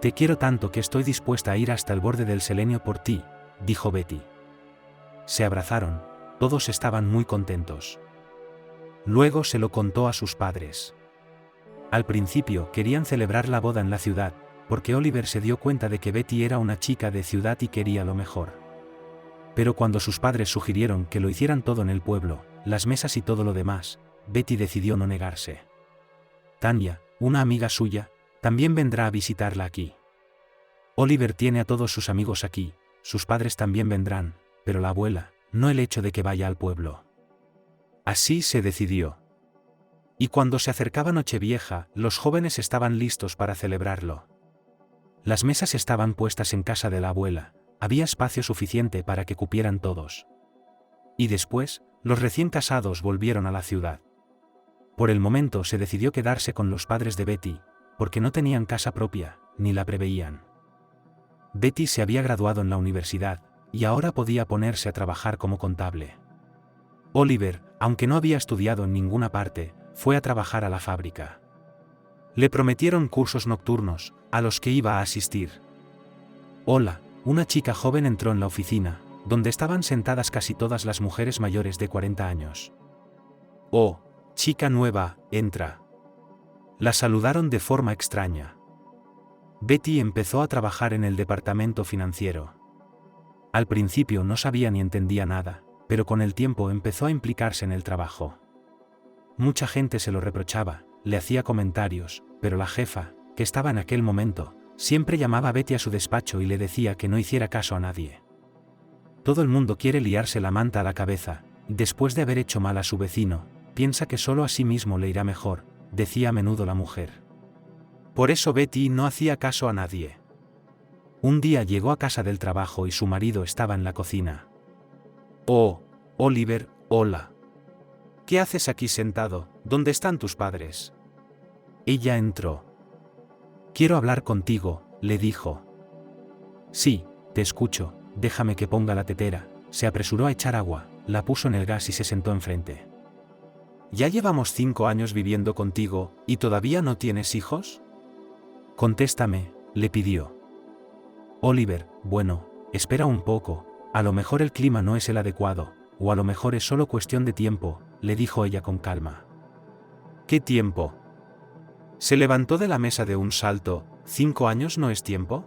Te quiero tanto que estoy dispuesta a ir hasta el borde del selenio por ti, dijo Betty. Se abrazaron, todos estaban muy contentos. Luego se lo contó a sus padres. Al principio querían celebrar la boda en la ciudad, porque Oliver se dio cuenta de que Betty era una chica de ciudad y quería lo mejor. Pero cuando sus padres sugirieron que lo hicieran todo en el pueblo, las mesas y todo lo demás, Betty decidió no negarse. Tanya, una amiga suya, también vendrá a visitarla aquí. Oliver tiene a todos sus amigos aquí, sus padres también vendrán, pero la abuela, no el hecho de que vaya al pueblo. Así se decidió. Y cuando se acercaba Nochevieja, los jóvenes estaban listos para celebrarlo. Las mesas estaban puestas en casa de la abuela, había espacio suficiente para que cupieran todos. Y después, los recién casados volvieron a la ciudad. Por el momento se decidió quedarse con los padres de Betty, porque no tenían casa propia, ni la preveían. Betty se había graduado en la universidad, y ahora podía ponerse a trabajar como contable. Oliver, aunque no había estudiado en ninguna parte, fue a trabajar a la fábrica. Le prometieron cursos nocturnos, a los que iba a asistir. Hola, una chica joven entró en la oficina, donde estaban sentadas casi todas las mujeres mayores de 40 años. Oh, chica nueva, entra. La saludaron de forma extraña. Betty empezó a trabajar en el departamento financiero. Al principio no sabía ni entendía nada, pero con el tiempo empezó a implicarse en el trabajo. Mucha gente se lo reprochaba, le hacía comentarios, pero la jefa, que estaba en aquel momento, siempre llamaba a Betty a su despacho y le decía que no hiciera caso a nadie. Todo el mundo quiere liarse la manta a la cabeza, y después de haber hecho mal a su vecino, piensa que solo a sí mismo le irá mejor, decía a menudo la mujer. Por eso Betty no hacía caso a nadie. Un día llegó a casa del trabajo y su marido estaba en la cocina. Oh, Oliver, hola. ¿Qué haces aquí sentado? ¿Dónde están tus padres? Ella entró. Quiero hablar contigo, le dijo. Sí, te escucho, déjame que ponga la tetera. Se apresuró a echar agua, la puso en el gas y se sentó enfrente. ¿Ya llevamos 5 años viviendo contigo, y todavía no tienes hijos? Contéstame, le pidió. Oliver, bueno, espera un poco, a lo mejor el clima no es el adecuado, o a lo mejor es solo cuestión de tiempo, le dijo ella con calma. ¿Qué tiempo? Se levantó de la mesa de un salto. ¿5 años no es tiempo?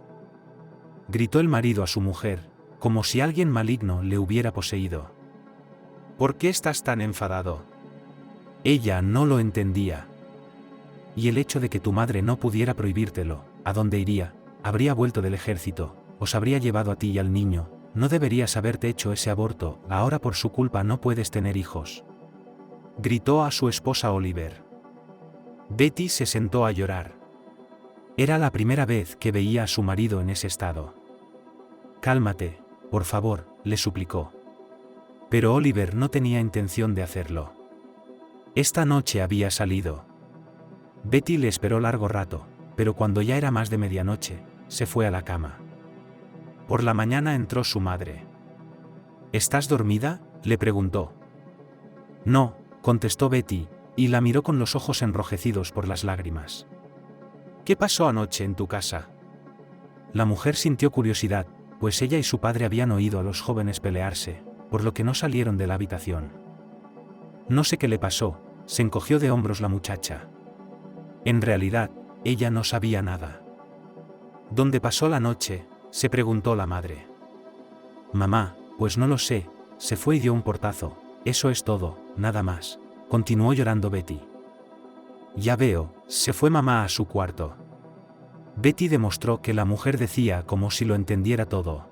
Gritó el marido a su mujer, como si alguien maligno le hubiera poseído. ¿Por qué estás tan enfadado? Ella no lo entendía. Y el hecho de que tu madre no pudiera prohibírtelo, ¿a dónde iría? Habría vuelto del ejército, os habría llevado a ti y al niño, no deberías haberte hecho ese aborto, ahora por su culpa no puedes tener hijos. Gritó a su esposa Oliver. Betty se sentó a llorar. Era la primera vez que veía a su marido en ese estado. Cálmate, por favor, le suplicó. Pero Oliver no tenía intención de hacerlo. Esta noche había salido. Betty le esperó largo rato, pero cuando ya era más de medianoche, se fue a la cama. Por la mañana entró su madre. ¿Estás dormida?, le preguntó. No, contestó Betty, y la miró con los ojos enrojecidos por las lágrimas. ¿Qué pasó anoche en tu casa? La mujer sintió curiosidad, pues ella y su padre habían oído a los jóvenes pelearse, por lo que no salieron de la habitación. No sé qué le pasó, se encogió de hombros la muchacha. En realidad, ella no sabía nada. ¿Dónde pasó la noche?, se preguntó la madre. Mamá, pues no lo sé, se fue y dio un portazo, eso es todo, nada más, continuó llorando Betty. Ya veo, se fue mamá a su cuarto. Betty demostró que la mujer decía como si lo entendiera todo.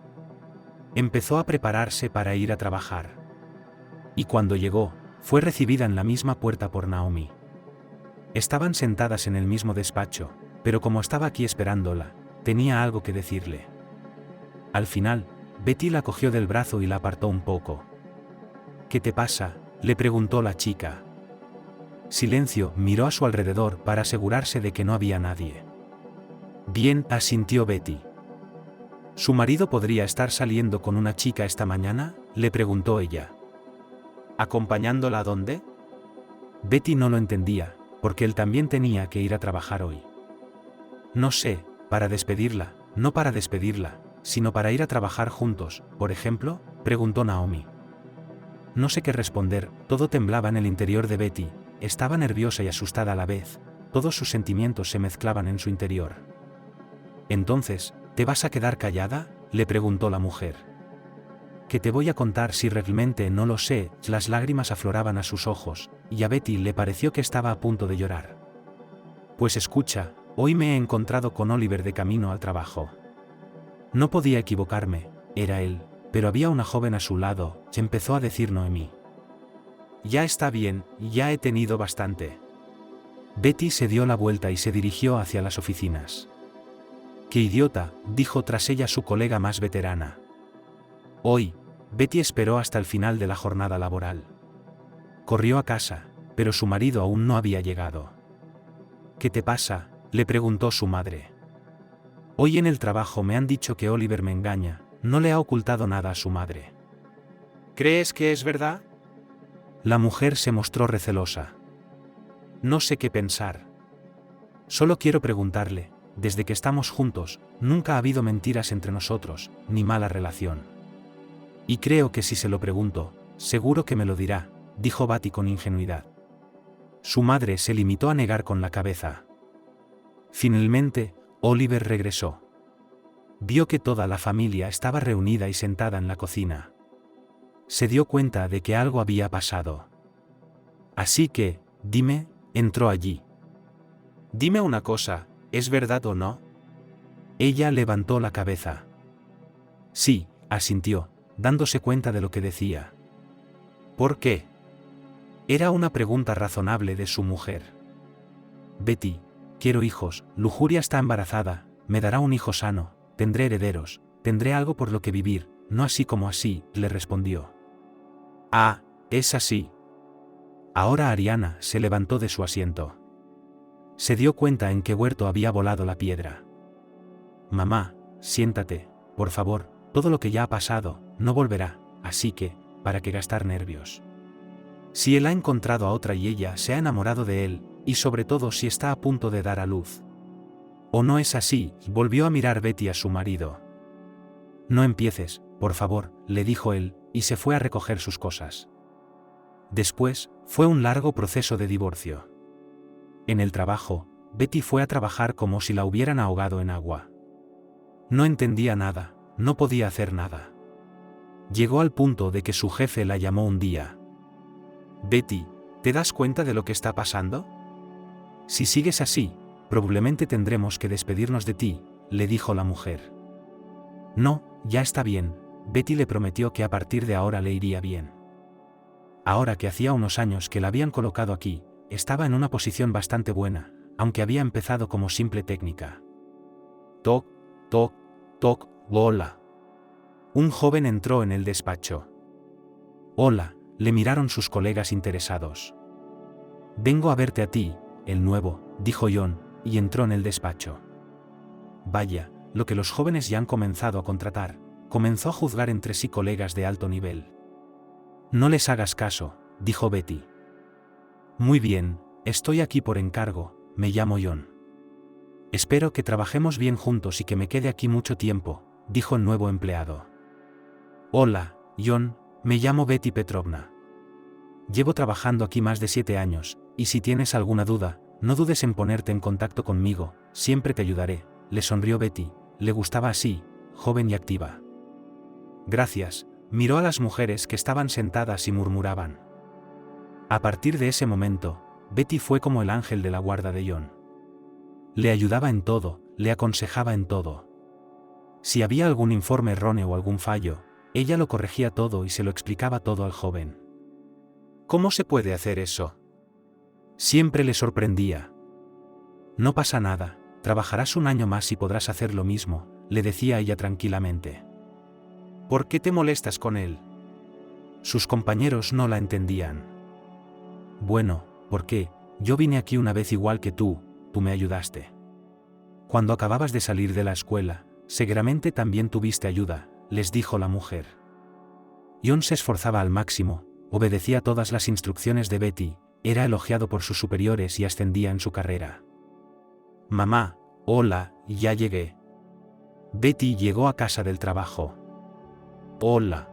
Empezó a prepararse para ir a trabajar. Y cuando llegó, fue recibida en la misma puerta por Naomi. Estaban sentadas en el mismo despacho, pero como estaba aquí esperándola, tenía algo que decirle. Al final, Betty la cogió del brazo y la apartó un poco. ¿Qué te pasa?, le preguntó la chica. Silencio, miró a su alrededor para asegurarse de que no había nadie. Bien, asintió Betty. ¿Su marido podría estar saliendo con una chica esta mañana?, le preguntó ella. ¿Acompañándola a dónde? Betty no lo entendía, porque él también tenía que ir a trabajar hoy. No sé, para despedirla, no para despedirla, sino para ir a trabajar juntos, por ejemplo, preguntó Naomi. No sé qué responder, todo temblaba en el interior de Betty, estaba nerviosa y asustada a la vez, todos sus sentimientos se mezclaban en su interior. Entonces, ¿te vas a quedar callada?, le preguntó la mujer. ¿Qué te voy a contar si realmente no lo sé? Las lágrimas afloraban a sus ojos, y a Betty le pareció que estaba a punto de llorar. Pues escucha, hoy me he encontrado con Oliver de camino al trabajo. No podía equivocarme, era él, pero había una joven a su lado, empezó a decir Noemí. Ya está bien, ya he tenido bastante. Betty se dio la vuelta y se dirigió hacia las oficinas. ¡Qué idiota!, dijo tras ella su colega más veterana. Hoy, Betty esperó hasta el final de la jornada laboral. Corrió a casa, pero su marido aún no había llegado. ¿Qué te pasa?, le preguntó su madre. Hoy en el trabajo me han dicho que Oliver me engaña, no le ha ocultado nada a su madre. ¿Crees que es verdad? La mujer se mostró recelosa. No sé qué pensar. Solo quiero preguntarle, desde que estamos juntos, nunca ha habido mentiras entre nosotros, ni mala relación. Y creo que si se lo pregunto, seguro que me lo dirá, dijo Betty con ingenuidad. Su madre se limitó a negar con la cabeza. Finalmente, Oliver regresó. Vio que toda la familia estaba reunida y sentada en la cocina. Se dio cuenta de que algo había pasado. Así que, dime, entró allí. Dime una cosa, ¿es verdad o no? Ella levantó la cabeza. Sí, asintió, dándose cuenta de lo que decía. ¿Por qué? Era una pregunta razonable de su mujer. Betty, quiero hijos, Lujuria está embarazada, me dará un hijo sano, tendré herederos, tendré algo por lo que vivir, no así como así, le respondió. Ah, es así. Ahora Ariana se levantó de su asiento. Se dio cuenta en qué huerto había volado la piedra. Mamá, siéntate, por favor, todo lo que ya ha pasado, no volverá, así que, ¿para qué gastar nervios? Si él ha encontrado a otra y ella se ha enamorado de él, y sobre todo si está a punto de dar a luz. ¿O no es así?, volvió a mirar Betty a su marido. No empieces, por favor, le dijo él, y se fue a recoger sus cosas. Después, fue un largo proceso de divorcio. En el trabajo, Betty fue a trabajar como si la hubieran ahogado en agua. No entendía nada, no podía hacer nada. Llegó al punto de que su jefe la llamó un día. Betty, ¿te das cuenta de lo que está pasando? Si sigues así, probablemente tendremos que despedirnos de ti, le dijo la mujer. No, ya está bien, Betty le prometió que a partir de ahora le iría bien. Ahora que hacía unos años que la habían colocado aquí, estaba en una posición bastante buena, aunque había empezado como simple técnica. Toc, toc, toc, hola. Un joven entró en el despacho. Hola, le miraron sus colegas interesados. Vengo a verte a ti, el nuevo, dijo John, y entró en el despacho. Vaya, lo que los jóvenes ya han comenzado a contratar, comenzó a juzgar entre sí colegas de alto nivel. No les hagas caso, dijo Betty. Muy bien, estoy aquí por encargo, me llamo John. Espero que trabajemos bien juntos y que me quede aquí mucho tiempo, dijo el nuevo empleado. Hola, John, me llamo Betty Petrovna. Llevo trabajando aquí más de 7 años, y si tienes alguna duda, no dudes en ponerte en contacto conmigo, siempre te ayudaré, le sonrió Betty, le gustaba así, joven y activa. Gracias, miró a las mujeres que estaban sentadas y murmuraban. A partir de ese momento, Betty fue como el ángel de la guarda de John. Le ayudaba en todo, le aconsejaba en todo. Si había algún informe erróneo o algún fallo, ella lo corregía todo y se lo explicaba todo al joven. ¿Cómo se puede hacer eso? Siempre le sorprendía. No pasa nada, trabajarás un año más y podrás hacer lo mismo, le decía ella tranquilamente. ¿Por qué te molestas con él? Sus compañeros no la entendían. Bueno, ¿por qué? Yo vine aquí una vez igual que tú me ayudaste. Cuando acababas de salir de la escuela, seguramente también tuviste ayuda, les dijo la mujer. John se esforzaba al máximo, obedecía todas las instrucciones de Betty, era elogiado por sus superiores y ascendía en su carrera. Mamá, hola, ya llegué. Betty llegó a casa del trabajo. Hola.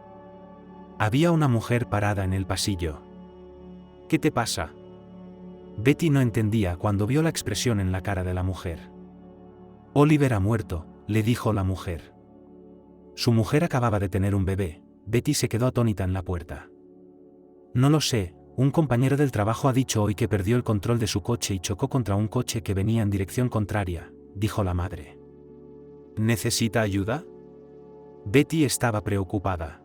Había una mujer parada en el pasillo. ¿Qué te pasa? Betty no entendía cuando vio la expresión en la cara de la mujer. Oliver ha muerto, le dijo la mujer. Su mujer acababa de tener un bebé, Betty se quedó atónita en la puerta. No lo sé, un compañero del trabajo ha dicho hoy que perdió el control de su coche y chocó contra un coche que venía en dirección contraria, dijo la madre. ¿Necesita ayuda? Betty estaba preocupada.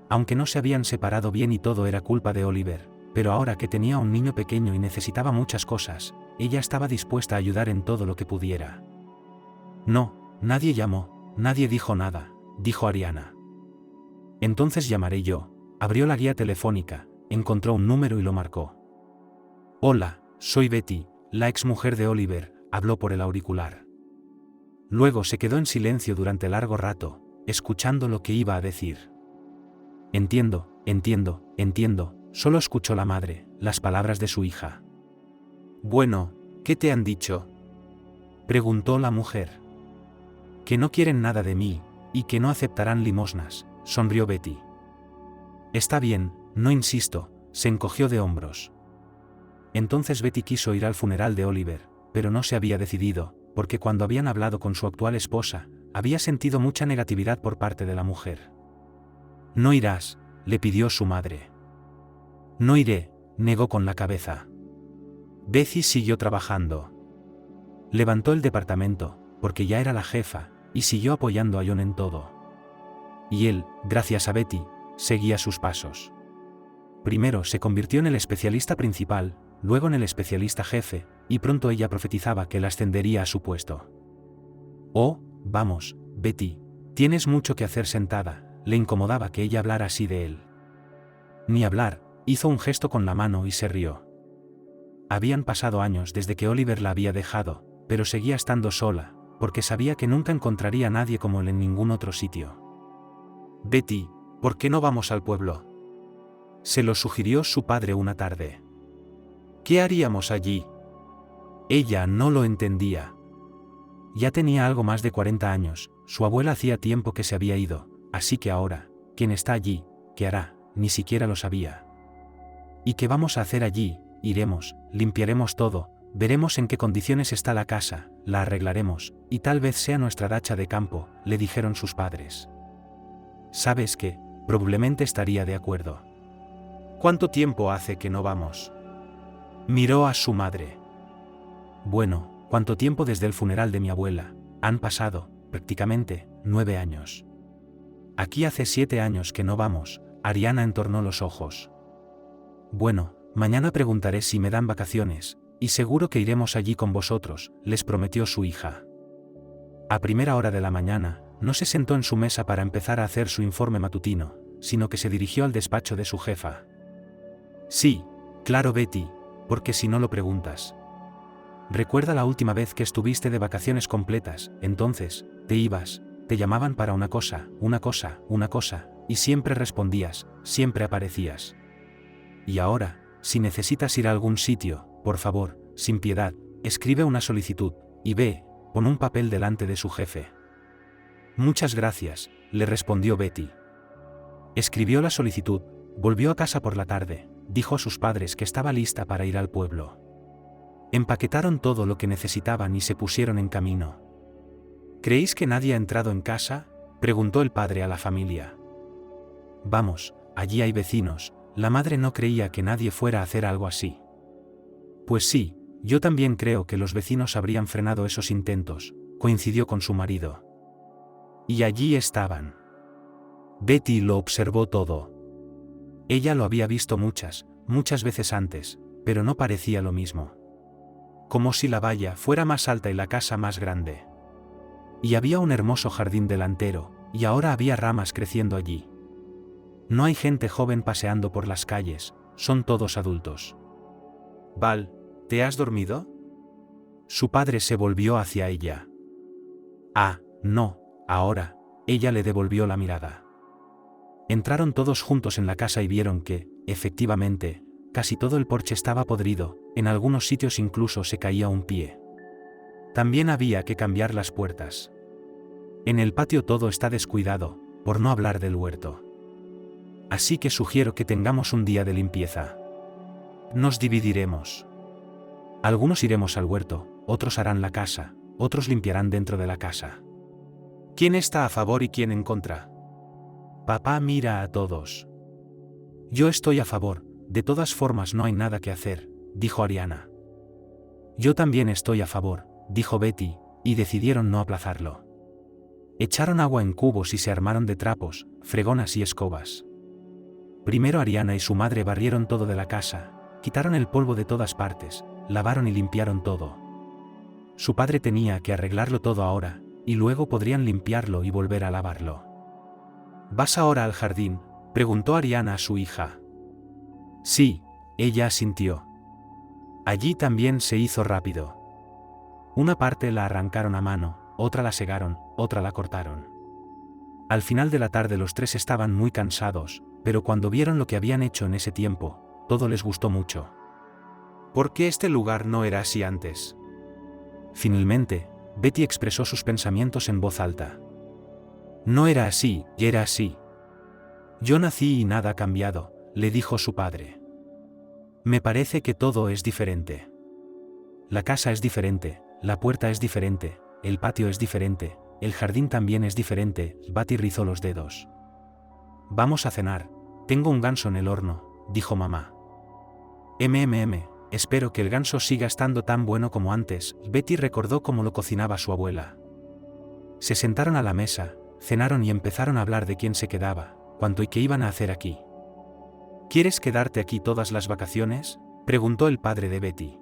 Aunque no se habían separado bien y todo era culpa de Oliver, pero ahora que tenía un niño pequeño y necesitaba muchas cosas, ella estaba dispuesta a ayudar en todo lo que pudiera. No, nadie llamó, nadie dijo nada, dijo Ariana. Entonces llamaré yo. Abrió la guía telefónica, encontró un número y lo marcó. Hola, soy Betty, la exmujer de Oliver, habló por el auricular. Luego se quedó en silencio durante largo rato, escuchando lo que iba a decir. Entiendo, solo escuchó la madre, las palabras de su hija. Bueno, ¿qué te han dicho? Preguntó la mujer. Que no quieren nada de mí, y que no aceptarán limosnas, sonrió Betty. Está bien, no insisto, se encogió de hombros. Entonces Betty quiso ir al funeral de Oliver, pero no se había decidido, porque cuando habían hablado con su actual esposa, había sentido mucha negatividad por parte de la mujer. No irás, le pidió su madre. No iré, negó con la cabeza. Betty siguió trabajando. Levantó el departamento, porque ya era la jefa, y siguió apoyando a John en todo. Y él, gracias a Betty, seguía sus pasos. Primero se convirtió en el especialista principal, luego en el especialista jefe, y pronto ella profetizaba que la ascendería a su puesto. Oh, vamos, Betty, tienes mucho que hacer sentada, le incomodaba que ella hablara así de él. Ni hablar, hizo un gesto con la mano y se rió. Habían pasado años desde que Oliver la había dejado, pero seguía estando sola, porque sabía que nunca encontraría a nadie como él en ningún otro sitio. Betty, ¿por qué no vamos al pueblo? Se lo sugirió su padre una tarde. ¿Qué haríamos allí? Ella no lo entendía. Ya tenía algo más de 40 años, su abuela hacía tiempo que se había ido, así que ahora, ¿quién está allí? ¿Qué hará? Ni siquiera lo sabía. ¿Y qué vamos a hacer allí? Iremos, limpiaremos todo, veremos en qué condiciones está la casa, la arreglaremos, y tal vez sea nuestra dacha de campo, le dijeron sus padres. ¿Sabes qué? Probablemente estaría de acuerdo. ¿Cuánto tiempo hace que no vamos? Miró a su madre. Bueno, ¿cuánto tiempo desde el funeral de mi abuela? Han pasado, prácticamente, 9 años. Aquí hace 7 años que no vamos, Ariana entornó los ojos. Bueno, mañana preguntaré si me dan vacaciones, y seguro que iremos allí con vosotros, les prometió su hija. A primera hora de la mañana, no se sentó en su mesa para empezar a hacer su informe matutino, sino que se dirigió al despacho de su jefa. Sí, claro Betty, porque si no lo preguntas. Recuerda la última vez que estuviste de vacaciones completas, entonces, te ibas, te llamaban para una cosa, y siempre respondías, siempre aparecías. Y ahora, si necesitas ir a algún sitio, por favor, sin piedad, escribe una solicitud, y ve, pon un papel delante de su jefe. Muchas gracias, le respondió Betty. Escribió la solicitud, volvió a casa por la tarde, dijo a sus padres que estaba lista para ir al pueblo. Empaquetaron todo lo que necesitaban y se pusieron en camino. ¿Creéis que nadie ha entrado en casa?, preguntó el padre a la familia. Vamos, allí hay vecinos, la madre no creía que nadie fuera a hacer algo así. Pues sí, yo también creo que los vecinos habrían frenado esos intentos, coincidió con su marido. Y allí estaban. Betty lo observó todo. Ella lo había visto muchas veces antes, pero no parecía lo mismo. Como si la valla fuera más alta y la casa más grande. Y había un hermoso jardín delantero, y ahora había ramas creciendo allí. No hay gente joven paseando por las calles, son todos adultos. Val, ¿te has dormido? Su padre se volvió hacia ella. Ah, no, ahora, ella le devolvió la mirada. Entraron todos juntos en la casa y vieron que, efectivamente, casi todo el porche estaba podrido, en algunos sitios incluso se caía un pie. También había que cambiar las puertas. En el patio todo está descuidado, por no hablar del huerto. Así que sugiero que tengamos un día de limpieza. Nos dividiremos. Algunos iremos al huerto, otros harán la casa, otros limpiarán dentro de la casa. ¿Quién está a favor y quién en contra? Papá mira a todos. Yo estoy a favor, de todas formas no hay nada que hacer, dijo Ariana. Yo también estoy a favor, dijo Betty, y decidieron no aplazarlo. Echaron agua en cubos y se armaron de trapos, fregonas y escobas. Primero Ariana y su madre barrieron todo de la casa, quitaron el polvo de todas partes, lavaron y limpiaron todo. Su padre tenía que arreglarlo todo ahora, y luego podrían limpiarlo y volver a lavarlo. ¿Vas ahora al jardín?, preguntó Ariana a su hija. Sí, ella asintió. Allí también se hizo rápido. Una parte la arrancaron a mano, otra la segaron, otra la cortaron. Al final de la tarde los tres estaban muy cansados, pero cuando vieron lo que habían hecho en ese tiempo, todo les gustó mucho. ¿Por qué este lugar no era así antes? Finalmente, Betty expresó sus pensamientos en voz alta. No era así, era así. Yo nací y nada ha cambiado, le dijo su padre. Me parece que todo es diferente. La casa es diferente, la puerta es diferente, el patio es diferente, el jardín también es diferente, Betty rizó los dedos. Vamos a cenar, tengo un ganso en el horno, dijo mamá. Espero que el ganso siga estando tan bueno como antes, Betty recordó cómo lo cocinaba su abuela. Se sentaron a la mesa, cenaron y empezaron a hablar de quién se quedaba, cuánto y qué iban a hacer aquí. ¿Quieres quedarte aquí todas las vacaciones?, preguntó el padre de Betty.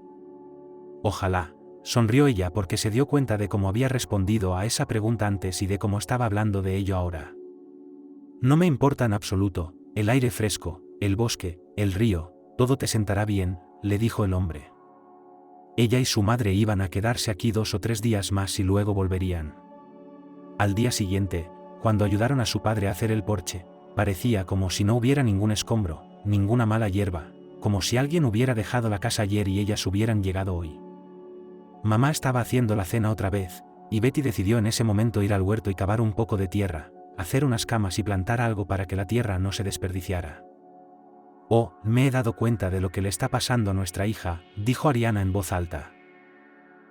Ojalá, sonrió ella porque se dio cuenta de cómo había respondido a esa pregunta antes y de cómo estaba hablando de ello ahora. No me importa en absoluto, el aire fresco, el bosque, el río, todo te sentará bien, le dijo el hombre. Ella y su madre iban a quedarse aquí 2 o 3 días más y luego volverían. Al día siguiente, cuando ayudaron a su padre a hacer el porche, parecía como si no hubiera ningún escombro, ninguna mala hierba, como si alguien hubiera dejado la casa ayer y ellas hubieran llegado hoy. Mamá estaba haciendo la cena otra vez, y Betty decidió en ese momento ir al huerto y cavar un poco de tierra, hacer unas camas y plantar algo para que la tierra no se desperdiciara. Oh, me he dado cuenta de lo que le está pasando a nuestra hija, dijo Ariana en voz alta.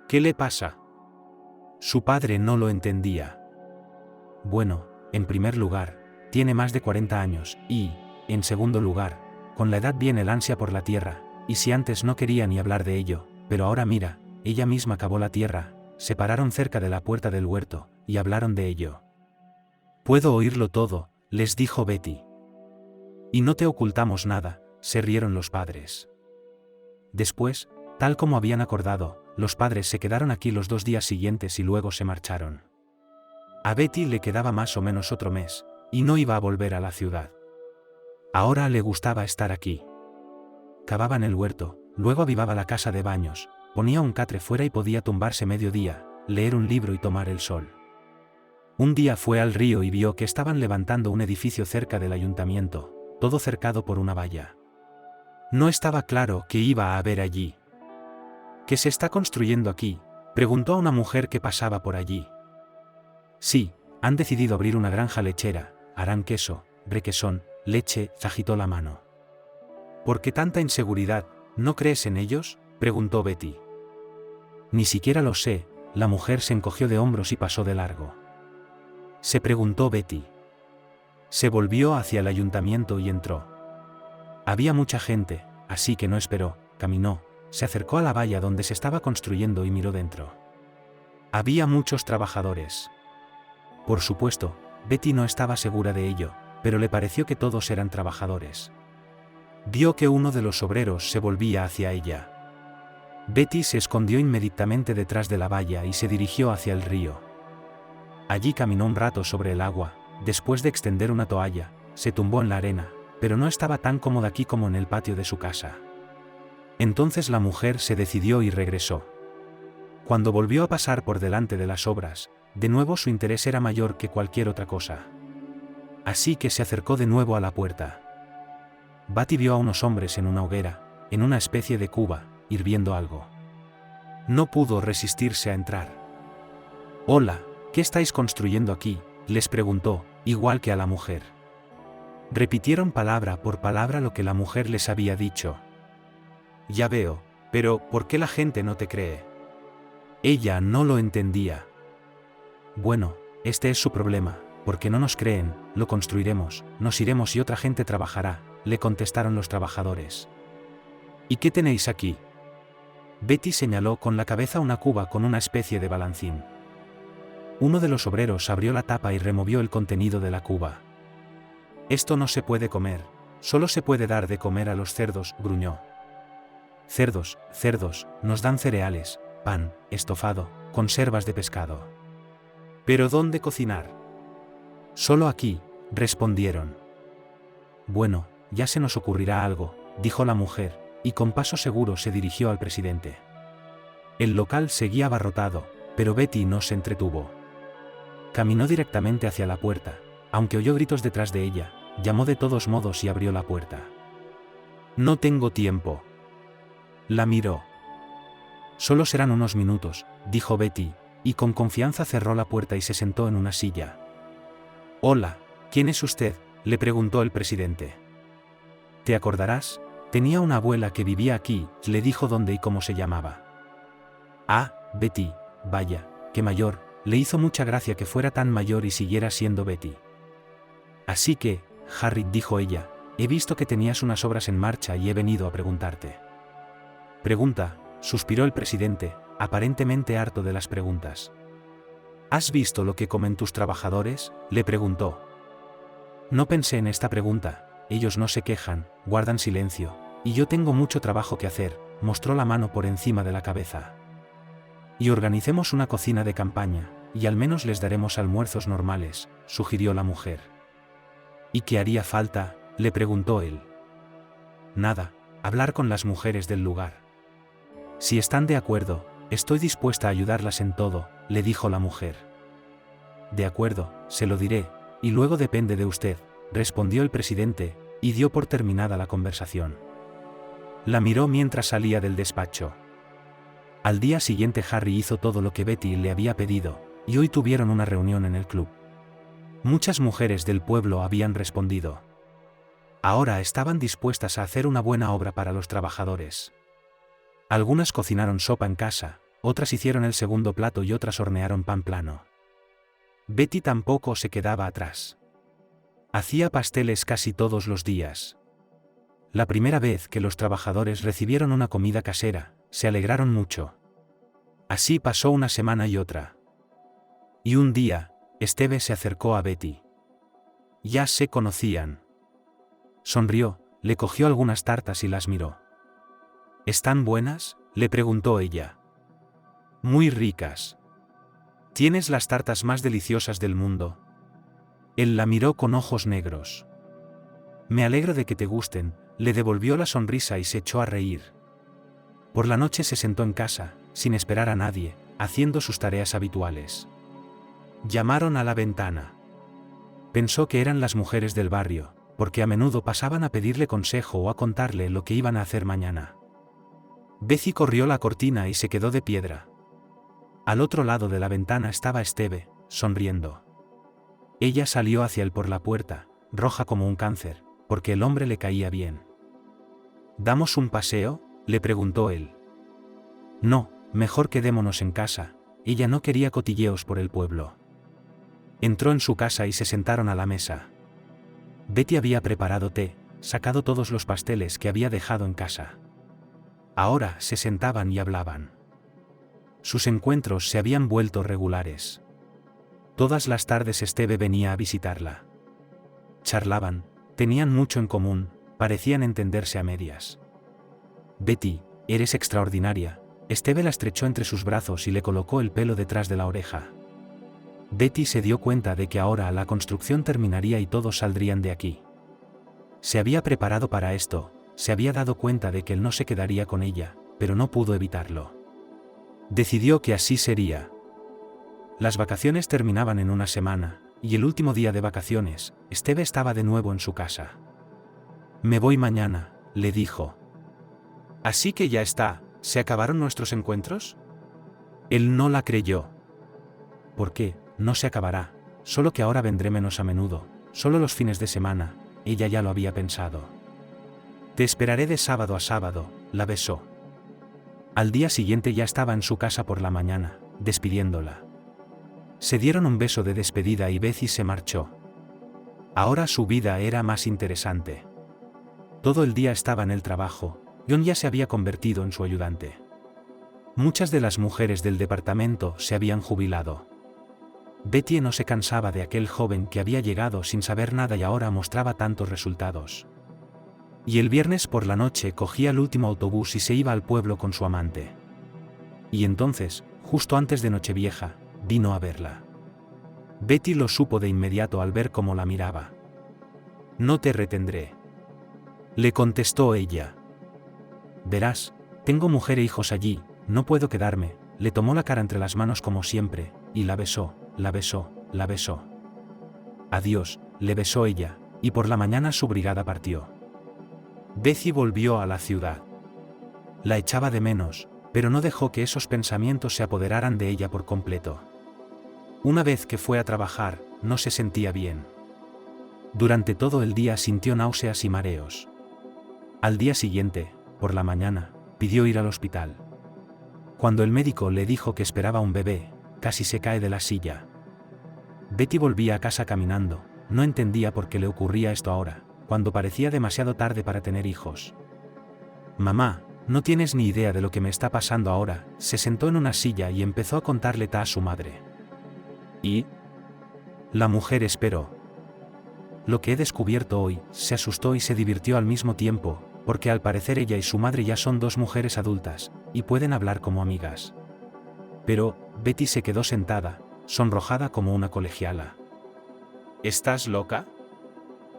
¿Qué le pasa? Su padre no lo entendía. Bueno, en primer lugar, tiene más de 40 años, y, en segundo lugar, con la edad viene el ansia por la tierra, y si antes no quería ni hablar de ello, pero ahora mira, ella misma cavó la tierra, se pararon cerca de la puerta del huerto, y hablaron de ello. Puedo oírlo todo, les dijo Betty. Y no te ocultamos nada, se rieron los padres. Después, tal como habían acordado, los padres se quedaron aquí los 2 días siguientes y luego se marcharon. A Betty le quedaba más o menos otro mes, y no iba a volver a la ciudad. Ahora le gustaba estar aquí. Cavaba en el huerto, luego avivaba la casa de baños, ponía un catre fuera y podía tumbarse mediodía, leer un libro y tomar el sol. Un día fue al río y vio que estaban levantando un edificio cerca del ayuntamiento, todo cercado por una valla. No estaba claro qué iba a haber allí. ¿Qué se está construyendo aquí?, preguntó a una mujer que pasaba por allí. Sí, han decidido abrir una granja lechera, harán queso, requesón, leche, agitó la mano. ¿Por qué tanta inseguridad? ¿No crees en ellos?, preguntó Betty. Ni siquiera lo sé, la mujer se encogió de hombros y pasó de largo. Se preguntó Betty. Se volvió hacia el ayuntamiento y entró. Había mucha gente, así que no esperó, caminó, se acercó a la valla donde se estaba construyendo y miró dentro. Había muchos trabajadores. Por supuesto, Betty no estaba segura de ello, pero le pareció que todos eran trabajadores. Vio que uno de los obreros se volvía hacia ella. Betty se escondió inmediatamente detrás de la valla y se dirigió hacia el río. Allí caminó un rato sobre el agua, después de extender una toalla, se tumbó en la arena, pero no estaba tan cómoda aquí como en el patio de su casa. Entonces la mujer se decidió y regresó. Cuando volvió a pasar por delante de las obras, de nuevo su interés era mayor que cualquier otra cosa. Así que se acercó de nuevo a la puerta. Betty vio a unos hombres en una hoguera, en una especie de cuba, hirviendo algo. No pudo resistirse a entrar. Hola, ¿qué estáis construyendo aquí?, les preguntó, igual que a la mujer. Repitieron palabra por palabra lo que la mujer les había dicho. Ya veo, pero ¿por qué la gente no te cree? Ella no lo entendía. Bueno, este es su problema, Porque no nos creen, lo construiremos, nos iremos y otra gente trabajará, le contestaron los trabajadores. ¿Y qué tenéis aquí? Betty señaló con la cabeza una cuba con una especie de balancín. Uno de los obreros abrió la tapa y removió el contenido de la cuba. Esto no se puede comer, solo se puede dar de comer a los cerdos, gruñó. Cerdos, cerdos, nos dan cereales, pan, estofado, conservas de pescado. ¿Pero dónde cocinar? Solo aquí, respondieron. Bueno, ya se nos ocurrirá algo, dijo la mujer, y con paso seguro se dirigió al presidente. El local seguía abarrotado, pero Betty no se entretuvo. Caminó directamente hacia la puerta, aunque oyó gritos detrás de ella, llamó de todos modos y abrió la puerta. No tengo tiempo. La miró. Solo serán unos minutos, dijo Betty, y con confianza cerró la puerta y se sentó en una silla. Hola, ¿quién es usted?, le preguntó el presidente. ¿Te acordarás? Tenía una abuela que vivía aquí, le dijo dónde y cómo se llamaba. Ah, Betty, vaya, qué mayor, le hizo mucha gracia que fuera tan mayor y siguiera siendo Betty. Así que, Harry, dijo ella, he visto que tenías unas obras en marcha y he venido a preguntarte. Pregunta, suspiró el presidente, aparentemente harto de las preguntas. ¿Has visto lo que comen tus trabajadores?, le preguntó. No pensé en esta pregunta, ellos no se quejan, guardan silencio, y yo tengo mucho trabajo que hacer, mostró la mano por encima de la cabeza. Y organicemos una cocina de campaña, y al menos les daremos almuerzos normales, sugirió la mujer. ¿Y qué haría falta?, le preguntó él. Nada, hablar con las mujeres del lugar. Si están de acuerdo, estoy dispuesta a ayudarlas en todo, le dijo la mujer. De acuerdo, se lo diré, y luego depende de usted, respondió el presidente, y dio por terminada la conversación. La miró mientras salía del despacho. Al día siguiente Harry hizo todo lo que Betty le había pedido, y hoy tuvieron una reunión en el club. Muchas mujeres del pueblo habían respondido. Ahora estaban dispuestas a hacer una buena obra para los trabajadores. Algunas cocinaron sopa en casa, otras hicieron el segundo plato y otras hornearon pan plano. Betty tampoco se quedaba atrás. Hacía pasteles casi todos los días. La primera vez que los trabajadores recibieron una comida casera, se alegraron mucho. Así pasó una semana y otra. Y un día, Steve se acercó a Betty. Ya se conocían. Sonrió, le cogió algunas tartas y las miró. ¿Están buenas?, le preguntó ella. Muy ricas. Tienes las tartas más deliciosas del mundo. Él la miró con ojos negros. Me alegro de que te gusten, le devolvió la sonrisa y se echó a reír. Por la noche se sentó en casa, sin esperar a nadie, haciendo sus tareas habituales. Llamaron a la ventana. Pensó que eran las mujeres del barrio, porque a menudo pasaban a pedirle consejo o a contarle lo que iban a hacer mañana. Betty corrió la cortina y se quedó de piedra. Al otro lado de la ventana estaba Steve, sonriendo. Ella salió hacia él por la puerta, roja como un cáncer, porque el hombre le caía bien. ¿Damos un paseo?, le preguntó él. No, mejor quedémonos en casa, ella no quería cotilleos por el pueblo. Entró en su casa y se sentaron a la mesa. Betty había preparado té, sacado todos los pasteles que había dejado en casa. Ahora se sentaban y hablaban. Sus encuentros se habían vuelto regulares. Todas las tardes Steve venía a visitarla. Charlaban, tenían mucho en común, parecían entenderse a medias. Betty, eres extraordinaria. Steve la estrechó entre sus brazos y le colocó el pelo detrás de la oreja. Betty se dio cuenta de que ahora la construcción terminaría y todos saldrían de aquí. Se había preparado para esto, se había dado cuenta de que él no se quedaría con ella, pero no pudo evitarlo. Decidió que así sería. Las vacaciones terminaban en una semana, y el último día de vacaciones, Steve estaba de nuevo en su casa. Me voy mañana, le dijo. Así que ya está, ¿se acabaron nuestros encuentros? Él no la creyó. ¿Por qué? No se acabará, solo que ahora vendré menos a menudo, solo los fines de semana, ella ya lo había pensado. Te esperaré de sábado a sábado, la besó. Al día siguiente ya estaba en su casa por la mañana, despidiéndola. Se dieron un beso de despedida y Betty se marchó. Ahora su vida era más interesante. Todo el día estaba en el trabajo. John ya se había convertido en su ayudante. Muchas de las mujeres del departamento se habían jubilado. Betty no se cansaba de aquel joven que había llegado sin saber nada y ahora mostraba tantos resultados. Y el viernes por la noche cogía el último autobús y se iba al pueblo con su amante. Y entonces, justo antes de Nochevieja, vino a verla. Betty lo supo de inmediato al ver cómo la miraba. «No te retendré», le contestó ella. «Verás, tengo mujer e hijos allí, no puedo quedarme». Le tomó la cara entre las manos como siempre, y la besó, la besó, la besó. «Adiós», le besó ella, y por la mañana su brigada partió. Betty volvió a la ciudad. La echaba de menos, pero no dejó que esos pensamientos se apoderaran de ella por completo. Una vez que fue a trabajar, no se sentía bien. Durante todo el día sintió náuseas y mareos. Al día siguiente, por la mañana, pidió ir al hospital. Cuando el médico le dijo que esperaba un bebé, casi se cae de la silla. Betty volvía a casa caminando, no entendía por qué le ocurría esto ahora, cuando parecía demasiado tarde para tener hijos. «Mamá, no tienes ni idea de lo que me está pasando ahora», se sentó en una silla y empezó a contarle a su madre. «¿Y?» La mujer esperó. «Lo que he descubierto hoy», se asustó y se divirtió al mismo tiempo, porque al parecer ella y su madre ya son dos mujeres adultas, y pueden hablar como amigas. Pero, Betty se quedó sentada, sonrojada como una colegiala. «¿Estás loca?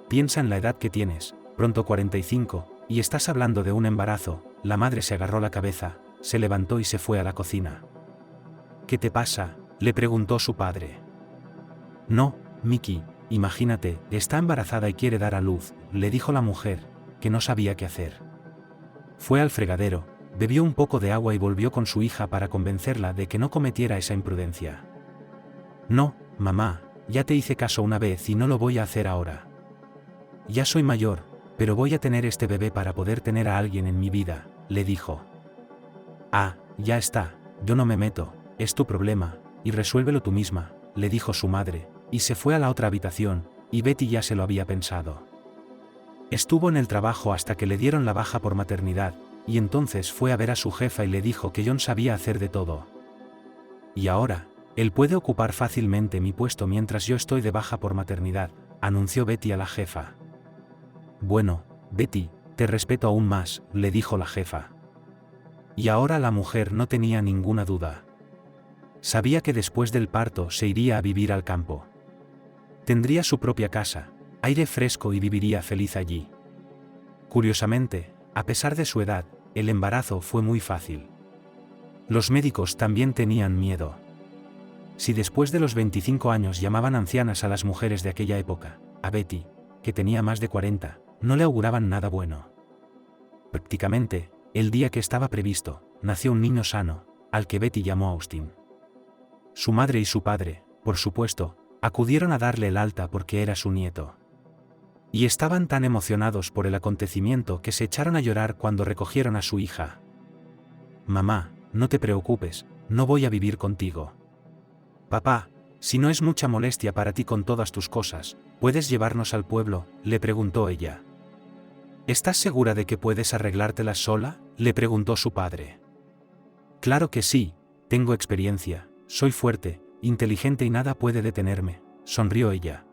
Piensa en la edad que tienes, pronto 45, y estás hablando de un embarazo». La madre se agarró la cabeza, se levantó y se fue a la cocina. «¿Qué te pasa?», le preguntó su padre. «No, Mickey, imagínate, está embarazada y quiere dar a luz», le dijo la mujer, que no sabía qué hacer. Fue al fregadero, bebió un poco de agua y volvió con su hija para convencerla de que no cometiera esa imprudencia. «No, mamá, ya te hice caso una vez y no lo voy a hacer ahora. Ya soy mayor, pero voy a tener este bebé para poder tener a alguien en mi vida», le dijo. «Ah, ya está, yo no me meto, es tu problema, y resuélvelo tú misma», le dijo su madre, y se fue a la otra habitación, y Betty ya se lo había pensado. Estuvo en el trabajo hasta que le dieron la baja por maternidad, y entonces fue a ver a su jefa y le dijo que John sabía hacer de todo. «Y ahora, él puede ocupar fácilmente mi puesto mientras yo estoy de baja por maternidad», anunció Betty a la jefa. «Bueno, Betty, te respeto aún más», le dijo la jefa. Y ahora la mujer no tenía ninguna duda. Sabía que después del parto se iría a vivir al campo. Tendría su propia casa, aire fresco y viviría feliz allí. Curiosamente, a pesar de su edad, el embarazo fue muy fácil. Los médicos también tenían miedo. Si después de los 25 años llamaban ancianas a las mujeres de aquella época, a Betty, que tenía más de 40, no le auguraban nada bueno. Prácticamente, el día que estaba previsto, nació un niño sano, al que Betty llamó Austin. Su madre y su padre, por supuesto, acudieron a darle el alta porque era su nieto. Y estaban tan emocionados por el acontecimiento que se echaron a llorar cuando recogieron a su hija. «Mamá, no te preocupes, no voy a vivir contigo. Papá, si no es mucha molestia para ti con todas tus cosas, ¿puedes llevarnos al pueblo?», le preguntó ella. «¿Estás segura de que puedes arreglártelas sola?», le preguntó su padre. «Claro que sí, tengo experiencia, soy fuerte, inteligente y nada puede detenerme», sonrió ella.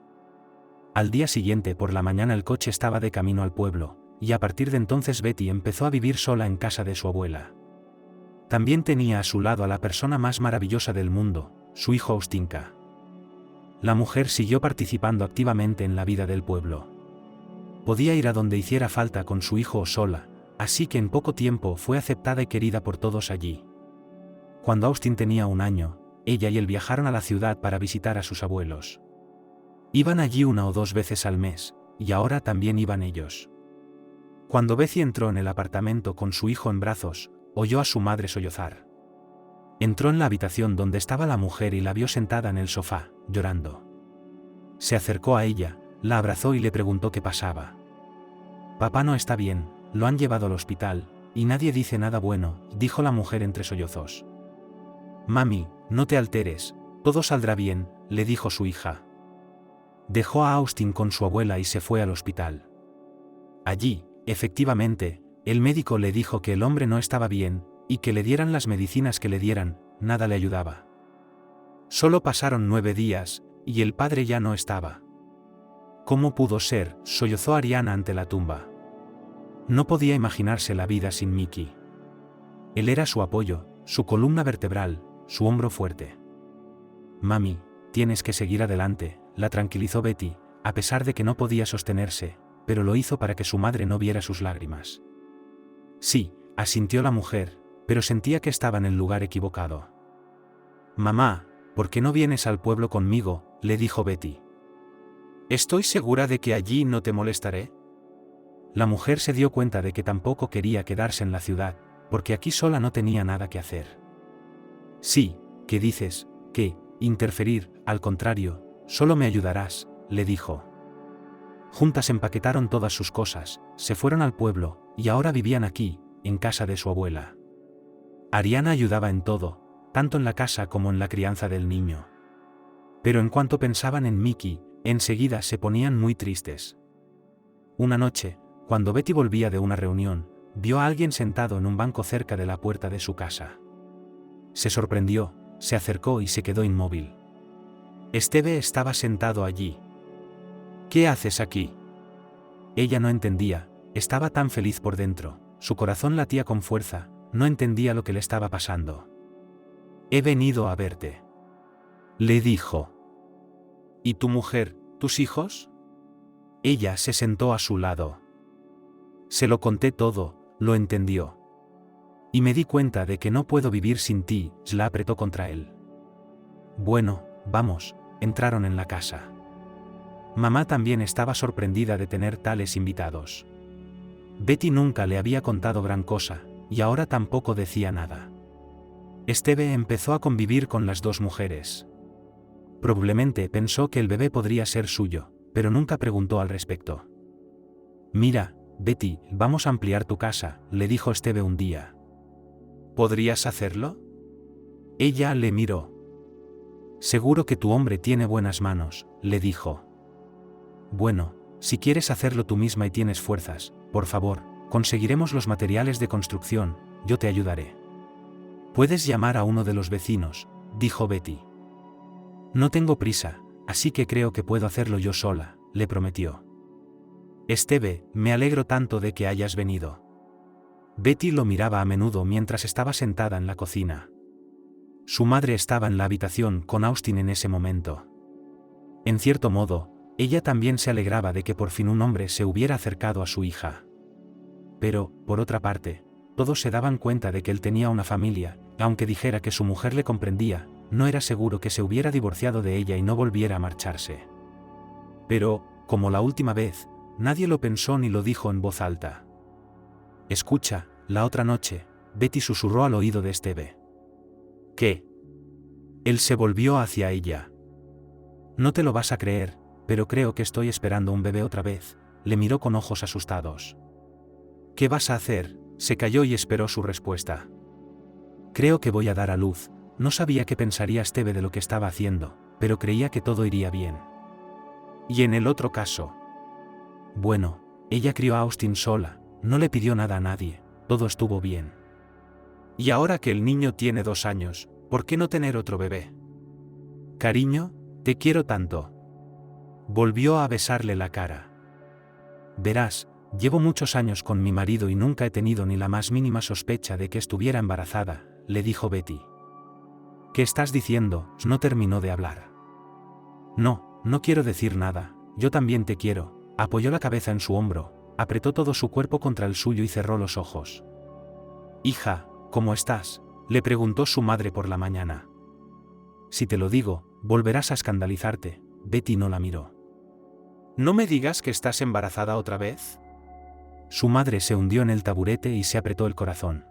Al día siguiente por la mañana el coche estaba de camino al pueblo, y a partir de entonces Betty empezó a vivir sola en casa de su abuela. También tenía a su lado a la persona más maravillosa del mundo, su hijo Austinka. La mujer siguió participando activamente en la vida del pueblo. Podía ir a donde hiciera falta con su hijo o sola, así que en poco tiempo fue aceptada y querida por todos allí. Cuando Austin tenía 1 año, ella y él viajaron a la ciudad para visitar a sus abuelos. Iban allí 1 o 2 veces al mes, y ahora también iban ellos. Cuando Betty entró en el apartamento con su hijo en brazos, oyó a su madre sollozar. Entró en la habitación donde estaba la mujer y la vio sentada en el sofá, llorando. Se acercó a ella, la abrazó y le preguntó qué pasaba. «Papá no está bien, lo han llevado al hospital, y nadie dice nada bueno», dijo la mujer entre sollozos. «Mami, no te alteres, Todo saldrá bien, le dijo su hija. Dejó a Austin con su abuela y se fue al hospital. Allí, efectivamente, el médico le dijo que el hombre no estaba bien, y que le dieran las medicinas que le dieran, nada le ayudaba. Solo pasaron 9 días, y el padre ya no estaba. ¿Cómo pudo ser?, sollozó Ariana ante la tumba. No podía imaginarse la vida sin Mickey. Él era su apoyo, su columna vertebral, su hombro fuerte. Mami, tienes que seguir adelante, la tranquilizó Betty, a pesar de que no podía sostenerse, pero lo hizo para que su madre no viera sus lágrimas. Sí, asintió la mujer, pero sentía que estaba en el lugar equivocado. Mamá, ¿por qué no vienes al pueblo conmigo?, le dijo Betty. ¿Estoy segura de que allí no te molestaré? La mujer se dio cuenta de que tampoco quería quedarse en la ciudad, porque aquí sola no tenía nada que hacer. Sí, ¿qué dices? ¿Qué? Interferir, al contrario, solo me ayudarás, le dijo. Juntas empaquetaron todas sus cosas, se fueron al pueblo, y ahora vivían aquí, en casa de su abuela. Ariana ayudaba en todo, tanto en la casa como en la crianza del niño. Pero en cuanto pensaban en Mickey, enseguida se ponían muy tristes. Una noche, cuando Betty volvía de una reunión, vio a alguien sentado en un banco cerca de la puerta de su casa. Se sorprendió, se acercó y se quedó inmóvil. Esteve estaba sentado allí. ¿Qué haces aquí? Ella no entendía, estaba tan feliz por dentro, su corazón latía con fuerza, no entendía lo que le estaba pasando. He venido a verte, le dijo. ¿Y tu mujer, tus hijos? Ella se sentó a su lado. Se lo conté todo, lo entendió. Y me di cuenta de que no puedo vivir sin ti, la apretó contra él. Bueno, vamos, entraron en la casa. Mamá también estaba sorprendida de tener tales invitados. Betty nunca le había contado gran cosa, y ahora tampoco decía nada. Esteve empezó a convivir con las dos mujeres. Probablemente pensó que el bebé podría ser suyo, pero nunca preguntó al respecto. Mira, Betty, vamos a ampliar tu casa, le dijo Esteve un día. ¿Podrías hacerlo? Ella le miró. Seguro que tu hombre tiene buenas manos, le dijo. Bueno, si quieres hacerlo tú misma y tienes fuerzas, por favor, conseguiremos los materiales de construcción, yo te ayudaré. Puedes llamar a uno de los vecinos, dijo Betty. No tengo prisa, así que creo que puedo hacerlo yo sola, le prometió. Esteve, me alegro tanto de que hayas venido. Betty lo miraba a menudo mientras estaba sentada en la cocina. Su madre estaba en la habitación con Austin en ese momento. En cierto modo, ella también se alegraba de que por fin un hombre se hubiera acercado a su hija. Pero, por otra parte, todos se daban cuenta de que él tenía una familia, aunque dijera que su mujer le comprendía, no era seguro que se hubiera divorciado de ella y no volviera a marcharse. Pero, como la última vez, nadie lo pensó ni lo dijo en voz alta. Escucha, la otra noche, Betty susurró al oído de Esteve. ¿Qué? Él se volvió hacia ella. No te lo vas a creer, pero creo que estoy esperando un bebé otra vez, le miró con ojos asustados. ¿Qué vas a hacer? Se calló y esperó su respuesta. Creo que voy a dar a luz, no sabía qué pensaría Esteve de lo que estaba haciendo, pero creía que todo iría bien. ¿Y en el otro caso? Bueno, ella crió a Austin sola, no le pidió nada a nadie, todo estuvo bien. Y ahora que el niño tiene 2 años, ¿por qué no tener otro bebé? Cariño, te quiero tanto. Volvió a besarle la cara. Verás, llevo muchos años con mi marido y nunca he tenido ni la más mínima sospecha de que estuviera embarazada, le dijo Betty. ¿Qué estás diciendo? No terminó de hablar. No, no quiero decir nada, yo también te quiero, apoyó la cabeza en su hombro, apretó todo su cuerpo contra el suyo y cerró los ojos. Hija, ¿cómo estás?, le preguntó su madre por la mañana. Si te lo digo, volverás a escandalizarte, Betty no la miró. ¿No me digas que estás embarazada otra vez? Su madre se hundió en el taburete y se apretó el corazón.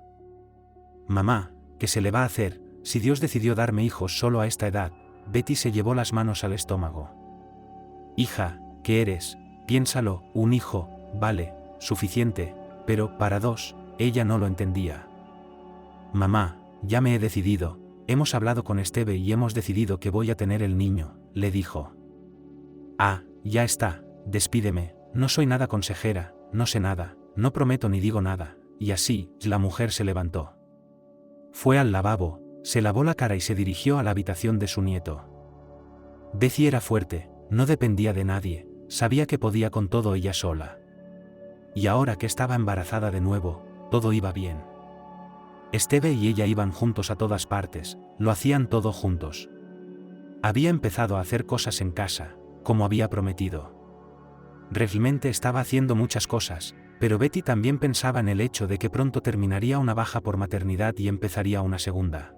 Mamá, ¿qué se le va a hacer, si Dios decidió darme hijos solo a esta edad? Betty se llevó las manos al estómago. Hija, ¿qué eres? Piénsalo, un hijo, vale, suficiente, pero para 2, ella no lo entendía. Mamá, ya me he decidido, Hemos hablado con Esteve y hemos decidido que voy a tener el niño, le dijo. Ah, ya está, despídeme, no soy nada consejera, no sé nada, no prometo ni digo nada, y así, la mujer se levantó. Fue al lavabo, se lavó la cara y se dirigió a la habitación de su nieto. Betty era fuerte, no dependía de nadie, sabía que podía con todo ella sola. Y ahora que estaba embarazada de nuevo, todo iba bien. Esteve y ella iban juntos a todas partes, lo hacían todo juntos. Había empezado a hacer cosas en casa, como había prometido. Realmente estaba haciendo muchas cosas, pero Betty también pensaba en el hecho de que pronto terminaría una baja por maternidad y empezaría una segunda.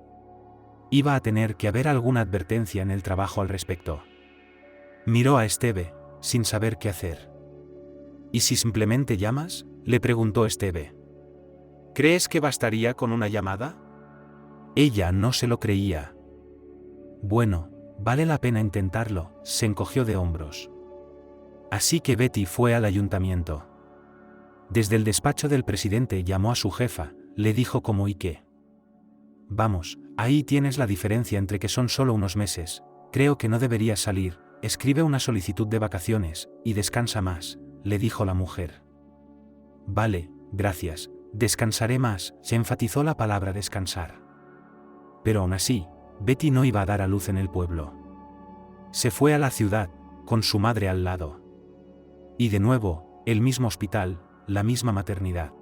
Iba a tener que haber alguna advertencia en el trabajo al respecto. Miró a Esteve, sin saber qué hacer. ¿Y si simplemente llamas?, le preguntó Esteve. ¿Crees que bastaría con una llamada? Ella no se lo creía. Bueno, vale la pena intentarlo, se encogió de hombros. Así que Betty fue al ayuntamiento. Desde el despacho del presidente llamó a su jefa, le dijo cómo y qué. Vamos, ahí tienes la diferencia entre que son solo unos meses, creo que no deberías salir, escribe una solicitud de vacaciones, y descansa más, le dijo la mujer. Vale, gracias, descansaré más, se enfatizó la palabra descansar. Pero aún así, Betty no iba a dar a luz en el pueblo. Se fue a la ciudad, con su madre al lado. Y de nuevo, el mismo hospital, la misma maternidad.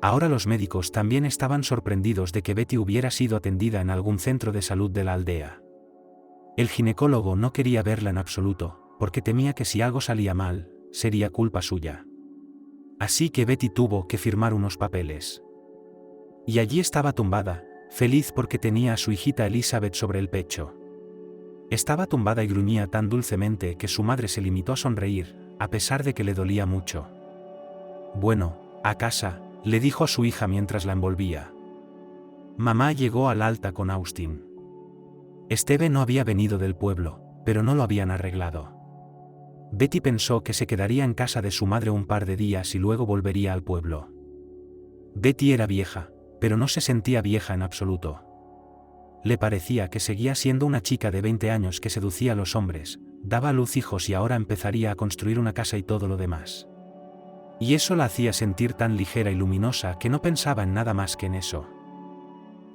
Ahora los médicos también estaban sorprendidos de que Betty hubiera sido atendida en algún centro de salud de la aldea. El ginecólogo no quería verla en absoluto, porque temía que si algo salía mal, sería culpa suya. Así que Betty tuvo que firmar unos papeles. Y allí estaba tumbada, feliz porque tenía a su hijita Elizabeth sobre el pecho. Estaba tumbada y gruñía tan dulcemente que su madre se limitó a sonreír, a pesar de que le dolía mucho. Bueno, a casa, le dijo a su hija mientras la envolvía. Mamá llegó al alta con Austin. Esteve no había venido del pueblo, pero no lo habían arreglado. Betty pensó que se quedaría en casa de su madre un par de días y luego volvería al pueblo. Betty era vieja, pero no se sentía vieja en absoluto. Le parecía que seguía siendo una chica de 20 años que seducía a los hombres, daba a luz hijos y ahora empezaría a construir una casa y todo lo demás. Y eso la hacía sentir tan ligera y luminosa que no pensaba en nada más que en eso.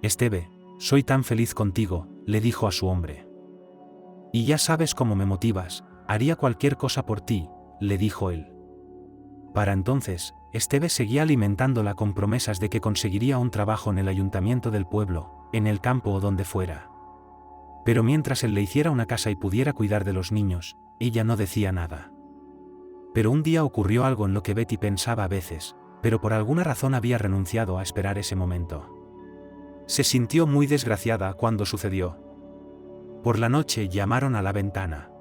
Esteve, soy tan feliz contigo, le dijo a su hombre. Y ya sabes cómo me motivas, haría cualquier cosa por ti, le dijo él. Para entonces, Esteve seguía alimentándola con promesas de que conseguiría un trabajo en el ayuntamiento del pueblo, en el campo o donde fuera. Pero mientras él le hiciera una casa y pudiera cuidar de los niños, ella no decía nada. Pero un día ocurrió algo en lo que Betty pensaba a veces, pero por alguna razón había renunciado a esperar ese momento. Se sintió muy desgraciada cuando sucedió. Por la noche llamaron a la ventana.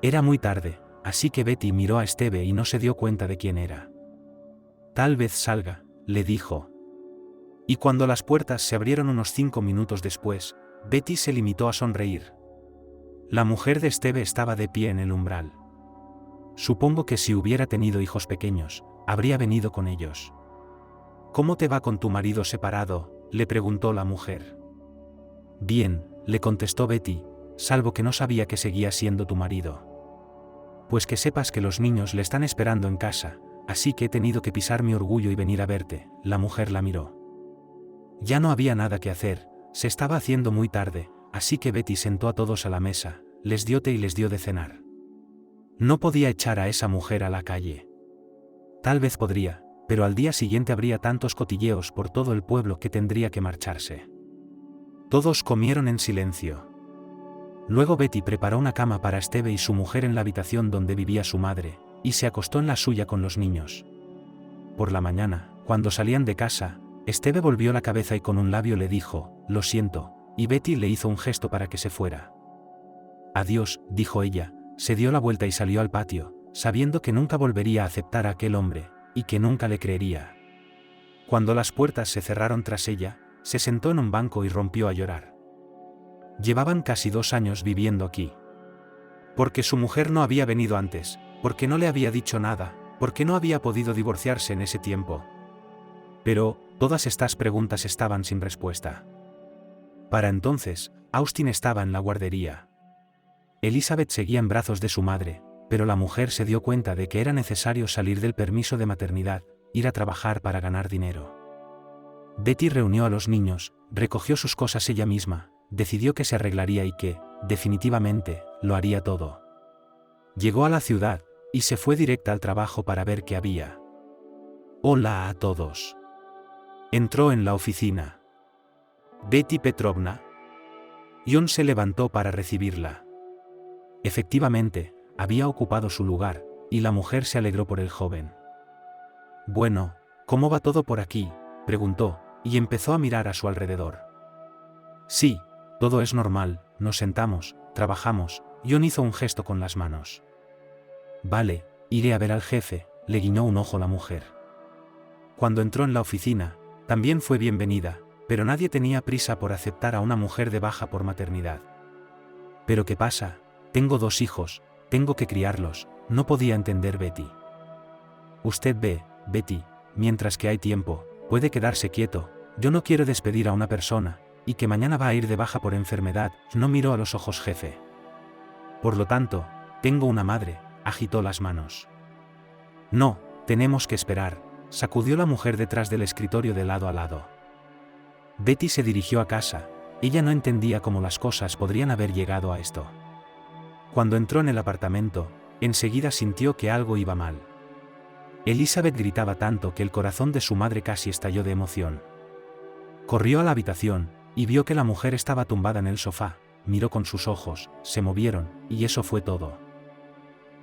Era muy tarde, así que Betty miró a Esteve y no se dio cuenta de quién era. Tal vez salga, le dijo. Y cuando las puertas se abrieron unos 5 minutos después, Betty se limitó a sonreír. La mujer de Esteve estaba de pie en el umbral. Supongo que si hubiera tenido hijos pequeños, habría venido con ellos. ¿Cómo te va con tu marido separado?, le preguntó la mujer. Bien, le contestó Betty, salvo que no sabía que seguía siendo tu marido. Pues que sepas que los niños le están esperando en casa, así que he tenido que pisar mi orgullo y venir a verte, la mujer la miró. Ya no había nada que hacer, se estaba haciendo muy tarde, así que Betty sentó a todos a la mesa, les dio té y les dio de cenar. No podía echar a esa mujer a la calle. Tal vez podría, pero al día siguiente habría tantos cotilleos por todo el pueblo que tendría que marcharse. Todos comieron en silencio. Luego Betty preparó una cama para Esteve y su mujer en la habitación donde vivía su madre, y se acostó en la suya con los niños. Por la mañana, cuando salían de casa, Esteve volvió la cabeza y con un labio le dijo, «Lo siento», y Betty le hizo un gesto para que se fuera. «Adiós», dijo ella, se dio la vuelta y salió al patio, sabiendo que nunca volvería a aceptar a aquel hombre, y que nunca le creería. Cuando las puertas se cerraron tras ella, se sentó en un banco y rompió a llorar. Llevaban casi 2 años viviendo aquí. Porque su mujer no había venido antes, porque no le había dicho nada, porque no había podido divorciarse en ese tiempo. Pero, todas estas preguntas estaban sin respuesta. Para entonces, Austin estaba en la guardería. Elizabeth seguía en brazos de su madre, pero la mujer se dio cuenta de que era necesario salir del permiso de maternidad, ir a trabajar para ganar dinero. Betty reunió a los niños, recogió sus cosas ella misma, decidió que se arreglaría y que, definitivamente, lo haría todo. Llegó a la ciudad, y se fue directa al trabajo para ver qué había. Hola a todos. Entró en la oficina. Betty Petrovna. John se levantó para recibirla. Efectivamente, había ocupado su lugar, y la mujer se alegró por el joven. Bueno, ¿cómo va todo por aquí?, preguntó, y empezó a mirar a su alrededor. Sí, todo es normal, nos sentamos, trabajamos. John hizo un gesto con las manos. Vale, iré a ver al jefe, le guiñó un ojo la mujer. Cuando entró en la oficina, también fue bienvenida, pero nadie tenía prisa por aceptar a una mujer de baja por maternidad. ¿Pero qué pasa? Tengo 2 hijos, tengo que criarlos, no podía entender Betty. Usted ve, Betty, mientras que hay tiempo, puede quedarse quieto, yo no quiero despedir a una persona, y que mañana va a ir de baja por enfermedad, no miró a los ojos jefe. Por lo tanto, tengo una madre, agitó las manos. No, tenemos que esperar, sacudió la mujer detrás del escritorio de lado a lado. Betty se dirigió a casa, ella no entendía cómo las cosas podrían haber llegado a esto. Cuando entró en el apartamento, enseguida sintió que algo iba mal. Elizabeth gritaba tanto que el corazón de su madre casi estalló de emoción. Corrió a la habitación, y vio que la mujer estaba tumbada en el sofá, miró con sus ojos, se movieron, y eso fue todo.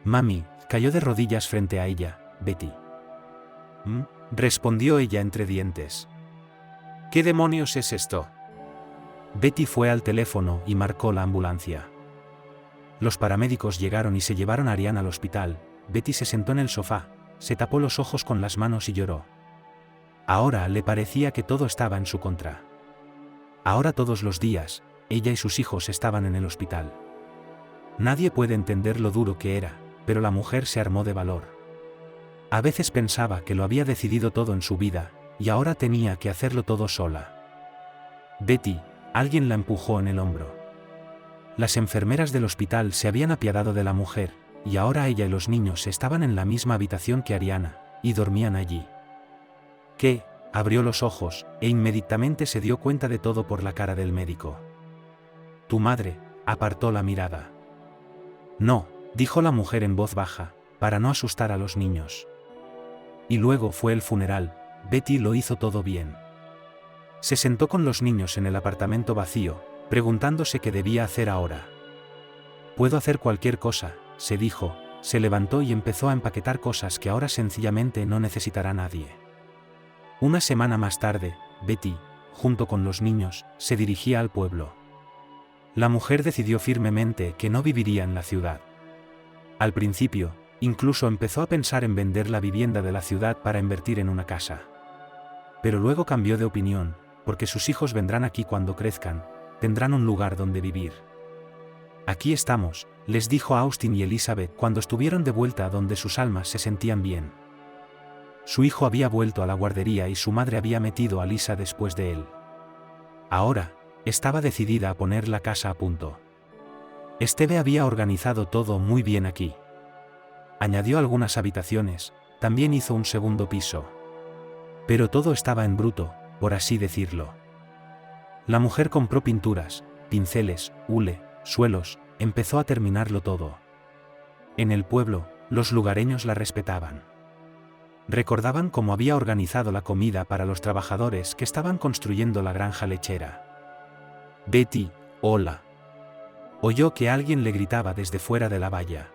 Mami, cayó de rodillas frente a ella, Betty. Respondió ella entre dientes. ¿Qué demonios es esto? Betty fue al teléfono y marcó la ambulancia. Los paramédicos llegaron y se llevaron a Ariane al hospital. Betty se sentó en el sofá, se tapó los ojos con las manos y lloró. Ahora le parecía que todo estaba en su contra. Ahora todos los días, ella y sus hijos estaban en el hospital. Nadie puede entender lo duro que era, pero la mujer se armó de valor. A veces pensaba que lo había decidido todo en su vida, y ahora tenía que hacerlo todo sola. Betty, alguien la empujó en el hombro. Las enfermeras del hospital se habían apiadado de la mujer, y ahora ella y los niños estaban en la misma habitación que Ariane, y dormían allí. ¿Qué? Abrió los ojos, e inmediatamente se dio cuenta de todo por la cara del médico. Tu madre, apartó la mirada. No, dijo la mujer en voz baja, para no asustar a los niños. Y luego fue el funeral, Betty lo hizo todo bien. Se sentó con los niños en el apartamento vacío, preguntándose qué debía hacer ahora. Puedo hacer cualquier cosa, se dijo, se levantó y empezó a empaquetar cosas que ahora sencillamente no necesitará nadie. Una semana más tarde, Betty, junto con los niños, se dirigía al pueblo. La mujer decidió firmemente que no viviría en la ciudad. Al principio, incluso empezó a pensar en vender la vivienda de la ciudad para invertir en una casa. Pero luego cambió de opinión, porque sus hijos vendrán aquí cuando crezcan, tendrán un lugar donde vivir. Aquí estamos, les dijo a Austin y Elizabeth cuando estuvieron de vuelta donde sus almas se sentían bien. Su hijo había vuelto a la guardería y su madre había metido a Lisa después de él. Ahora, estaba decidida a poner la casa a punto. Esteve había organizado todo muy bien aquí. Añadió algunas habitaciones, también hizo un segundo piso. Pero todo estaba en bruto, por así decirlo. La mujer compró pinturas, pinceles, hule, suelos, empezó a terminarlo todo. En el pueblo, los lugareños la respetaban. Recordaban cómo había organizado la comida para los trabajadores que estaban construyendo la granja lechera. Betty, hola. Oyó que alguien le gritaba desde fuera de la valla.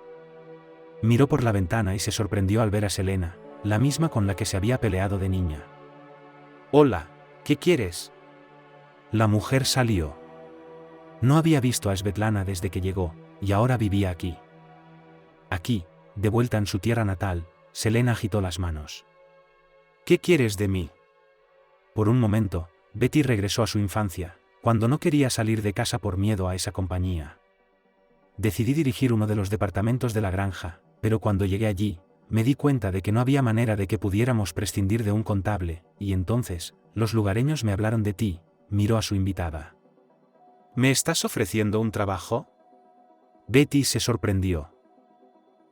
Miró por la ventana y se sorprendió al ver a Selena, la misma con la que se había peleado de niña. Hola, ¿qué quieres? La mujer salió. No había visto a Svetlana desde que llegó, y ahora vivía aquí. Aquí, de vuelta en su tierra natal, Selena agitó las manos. ¿Qué quieres de mí? Por un momento, Betty regresó a su infancia, cuando no quería salir de casa por miedo a esa compañía. Decidí dirigir uno de los departamentos de la granja, pero cuando llegué allí, me di cuenta de que no había manera de que pudiéramos prescindir de un contable, y entonces, los lugareños me hablaron de ti, miró a su invitada. ¿Me estás ofreciendo un trabajo? Betty se sorprendió.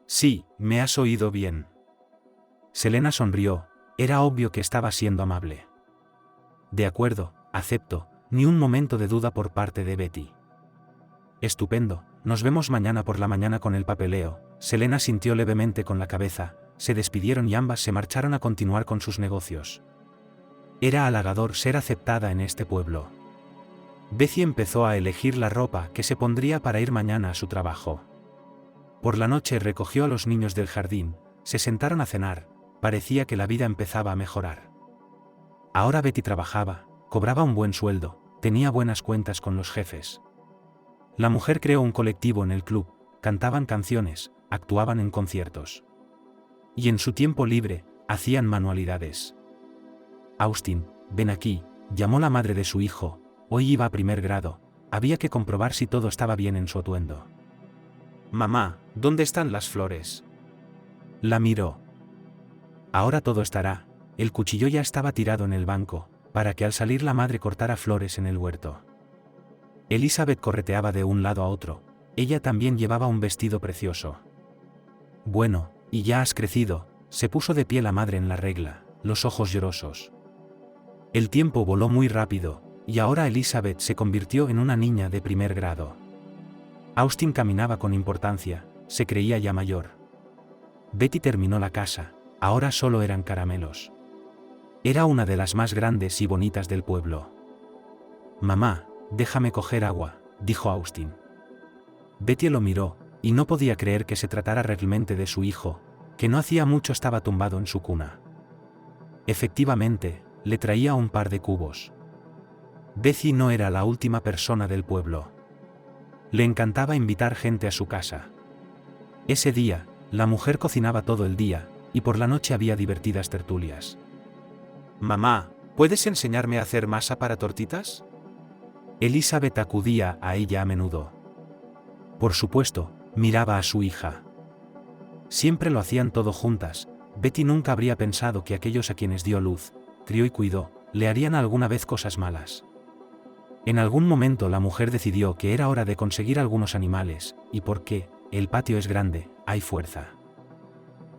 Sí, me has oído bien. Selena sonrió, era obvio que estaba siendo amable. De acuerdo, acepto, ni un momento de duda por parte de Betty. Estupendo, nos vemos mañana por la mañana con el papeleo. Selena sintió levemente con la cabeza, se despidieron y ambas se marcharon a continuar con sus negocios. Era halagador ser aceptada en este pueblo. Betty empezó a elegir la ropa que se pondría para ir mañana a su trabajo. Por la noche recogió a los niños del jardín, se sentaron a cenar, parecía que la vida empezaba a mejorar. Ahora Betty trabajaba, cobraba un buen sueldo, tenía buenas cuentas con los jefes. La mujer creó un colectivo en el club, cantaban canciones, actuaban en conciertos. Y en su tiempo libre, hacían manualidades. Austin, ven aquí, llamó la madre de su hijo, hoy iba a primer grado, había que comprobar si todo estaba bien en su atuendo. Mamá, ¿dónde están las flores? La miró. Ahora todo estará, el cuchillo ya estaba tirado en el banco, para que al salir la madre cortara flores en el huerto. Elizabeth correteaba de un lado a otro, ella también llevaba un vestido precioso. Bueno, y ya has crecido, se puso de pie la madre en la regla, los ojos llorosos. El tiempo voló muy rápido, y ahora Elizabeth se convirtió en una niña de primer grado. Austin caminaba con importancia, se creía ya mayor. Betty terminó la casa, ahora solo eran caramelos. Era una de las más grandes y bonitas del pueblo. Mamá, déjame coger agua, dijo Austin. Betty lo miró, y no podía creer que se tratara realmente de su hijo, que no hacía mucho estaba tumbado en su cuna. Efectivamente, le traía un par de cubos. Betty no era la última persona del pueblo. Le encantaba invitar gente a su casa. Ese día, la mujer cocinaba todo el día, y por la noche había divertidas tertulias. Mamá, ¿puedes enseñarme a hacer masa para tortitas? Elizabeth acudía a ella a menudo. Por supuesto, miraba a su hija. Siempre lo hacían todo juntas, Betty nunca habría pensado que aquellos a quienes dio luz, crió y cuidó, le harían alguna vez cosas malas. En algún momento la mujer decidió que era hora de conseguir algunos animales, y porque el patio es grande, hay fuerza.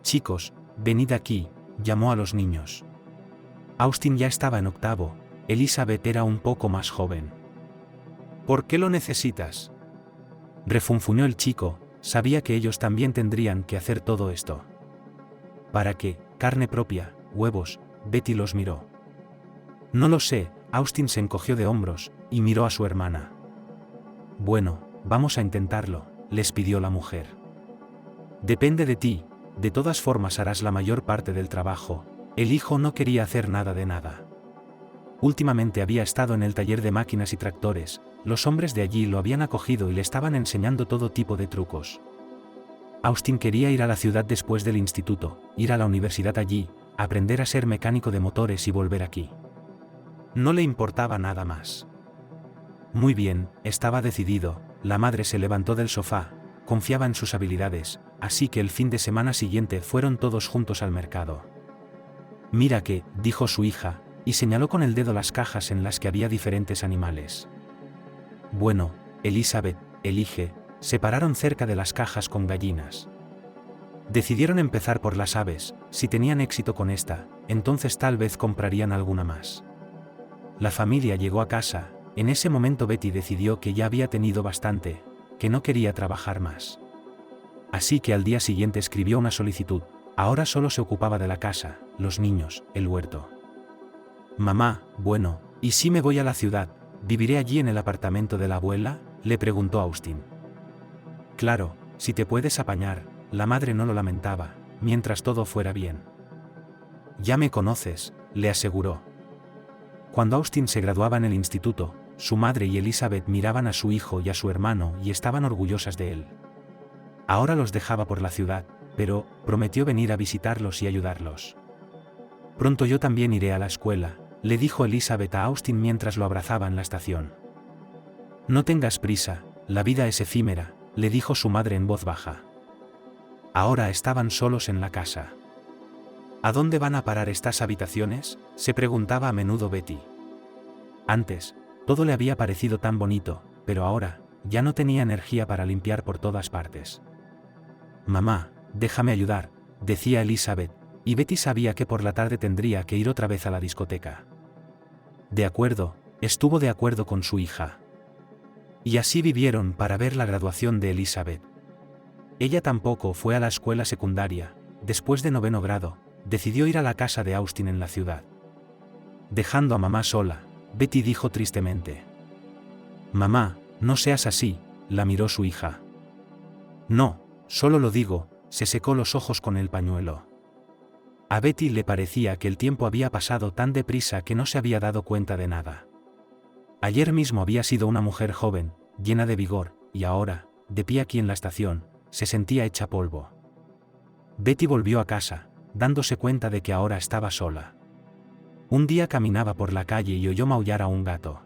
Chicos, venid aquí, llamó a los niños. Austin ya estaba en octavo, Elizabeth era un poco más joven. ¿Por qué lo necesitas? Refunfuñó el chico, sabía que ellos también tendrían que hacer todo esto. ¿Para qué? Carne propia, huevos, Betty los miró. No lo sé, Austin se encogió de hombros, y miró a su hermana. Bueno, vamos a intentarlo, les pidió la mujer. Depende de ti, de todas formas harás la mayor parte del trabajo, el hijo no quería hacer nada de nada. Últimamente había estado en el taller de máquinas y tractores, los hombres de allí lo habían acogido y le estaban enseñando todo tipo de trucos. Austin quería ir a la ciudad después del instituto, ir a la universidad allí, aprender a ser mecánico de motores y volver aquí. No le importaba nada más. Muy bien, estaba decidido, la madre se levantó del sofá, confiaba en sus habilidades, así que el fin de semana siguiente fueron todos juntos al mercado. Mira que, dijo su hija, y señaló con el dedo las cajas en las que había diferentes animales. Bueno, Elizabeth, elige, se pararon cerca de las cajas con gallinas. Decidieron empezar por las aves, si tenían éxito con esta, entonces tal vez comprarían alguna más. La familia llegó a casa, en ese momento Betty decidió que ya había tenido bastante, que no quería trabajar más. Así que al día siguiente escribió una solicitud, ahora solo se ocupaba de la casa, los niños, el huerto. Mamá, bueno, ¿y si me voy a la ciudad, viviré allí en el apartamento de la abuela?, le preguntó Austin. Claro, si te puedes apañar, la madre no lo lamentaba, mientras todo fuera bien. Ya me conoces, le aseguró. Cuando Austin se graduaba en el instituto, su madre y Elizabeth miraban a su hijo y a su hermano y estaban orgullosas de él. Ahora los dejaba por la ciudad, pero prometió venir a visitarlos y ayudarlos. Pronto yo también iré a la escuela, le dijo Elizabeth a Austin mientras lo abrazaba en la estación. No tengas prisa, la vida es efímera, le dijo su madre en voz baja. Ahora estaban solos en la casa. ¿A dónde van a parar estas habitaciones?, se preguntaba a menudo Betty. Antes, todo le había parecido tan bonito, pero ahora, ya no tenía energía para limpiar por todas partes. «Mamá, déjame ayudar», decía Elizabeth, y Betty sabía que por la tarde tendría que ir otra vez a la discoteca. De acuerdo, estuvo de acuerdo con su hija. Y así vivieron para ver la graduación de Elizabeth. Ella tampoco fue a la escuela secundaria. Después de 9º grado, decidió ir a la casa de Austin en la ciudad. Dejando a mamá sola, Betty dijo tristemente: «Mamá, no seas así», la miró su hija. «No, solo lo digo», se secó los ojos con el pañuelo. A Betty le parecía que el tiempo había pasado tan deprisa que no se había dado cuenta de nada. Ayer mismo había sido una mujer joven, llena de vigor, y ahora, de pie aquí en la estación, se sentía hecha polvo. Betty volvió a casa, dándose cuenta de que ahora estaba sola. Un día caminaba por la calle y oyó maullar a un gato.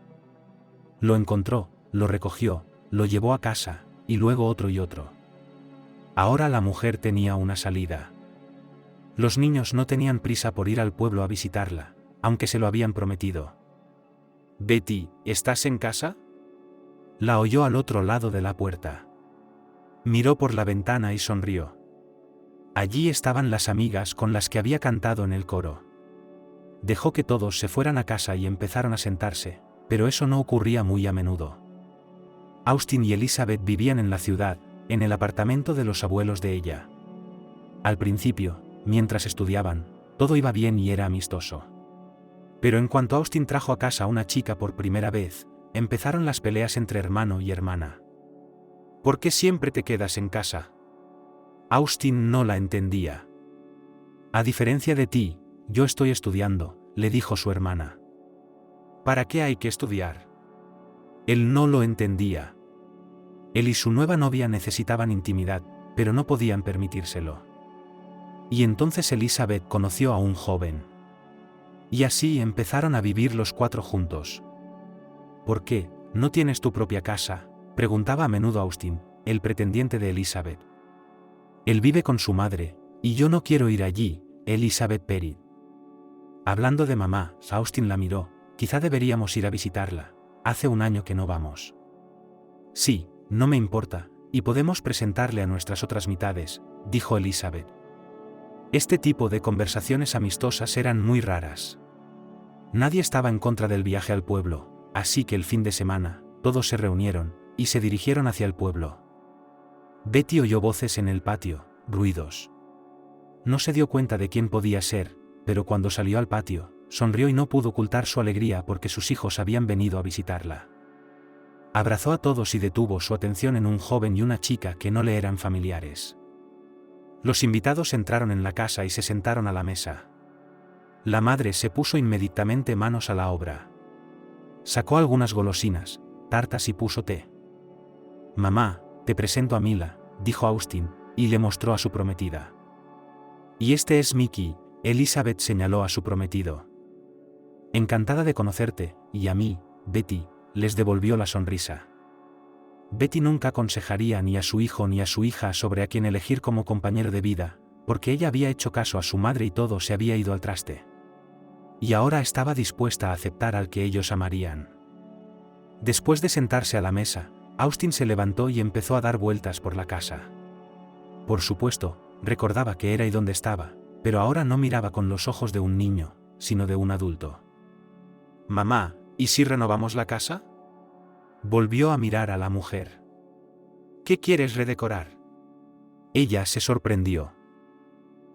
Lo encontró, lo recogió, lo llevó a casa, y luego otro y otro. Ahora la mujer tenía una salida. Los niños no tenían prisa por ir al pueblo a visitarla, aunque se lo habían prometido. «Betty, ¿estás en casa?», la oyó al otro lado de la puerta. Miró por la ventana y sonrió. Allí estaban las amigas con las que había cantado en el coro. Dejó que todos se fueran a casa y empezaron a sentarse, pero eso no ocurría muy a menudo. Austin y Elizabeth vivían en la ciudad, en el apartamento de los abuelos de ella. Al principio, mientras estudiaban, todo iba bien y era amistoso. Pero en cuanto Austin trajo a casa a una chica por primera vez, empezaron las peleas entre hermano y hermana. «¿Por qué siempre te quedas en casa?». Austin no la entendía. «A diferencia de ti, yo estoy estudiando», le dijo su hermana. «¿Para qué hay que estudiar?». Él no lo entendía. Él y su nueva novia necesitaban intimidad, pero no podían permitírselo. Y entonces Elizabeth conoció a un joven. Y así empezaron a vivir los 4 juntos. «¿Por qué no tienes tu propia casa?», preguntaba a menudo Austin, el pretendiente de Elizabeth. «Él vive con su madre, y yo no quiero ir allí», Elizabeth Perry. Hablando de mamá, Austin la miró: «Quizá deberíamos ir a visitarla. Hace un año que no vamos». «Sí, no me importa, y podemos presentarle a nuestras otras mitades», dijo Elizabeth. Este tipo de conversaciones amistosas eran muy raras. Nadie estaba en contra del viaje al pueblo, así que el fin de semana, todos se reunieron, y se dirigieron hacia el pueblo. Betty oyó voces en el patio, ruidos. No se dio cuenta de quién podía ser, pero cuando salió al patio, sonrió y no pudo ocultar su alegría porque sus hijos habían venido a visitarla. Abrazó a todos y detuvo su atención en un joven y una chica que no le eran familiares. Los invitados entraron en la casa y se sentaron a la mesa. La madre se puso inmediatamente manos a la obra. Sacó algunas golosinas, tartas y puso té. «Mamá, te presento a Mila», dijo Austin, y le mostró a su prometida. «Y este es Mickey», Elizabeth señaló a su prometido. «Encantada de conocerte, y a mí, Betty», les devolvió la sonrisa. Betty nunca aconsejaría ni a su hijo ni a su hija sobre a quién elegir como compañero de vida, porque ella había hecho caso a su madre y todo se había ido al traste. Y ahora estaba dispuesta a aceptar al que ellos amarían. Después de sentarse a la mesa, Austin se levantó y empezó a dar vueltas por la casa. Por supuesto, recordaba qué era y dónde estaba, pero ahora no miraba con los ojos de un niño, sino de un adulto. «Mamá, ¿y si renovamos la casa?». Volvió a mirar a la mujer. «¿Qué quieres redecorar?». Ella se sorprendió.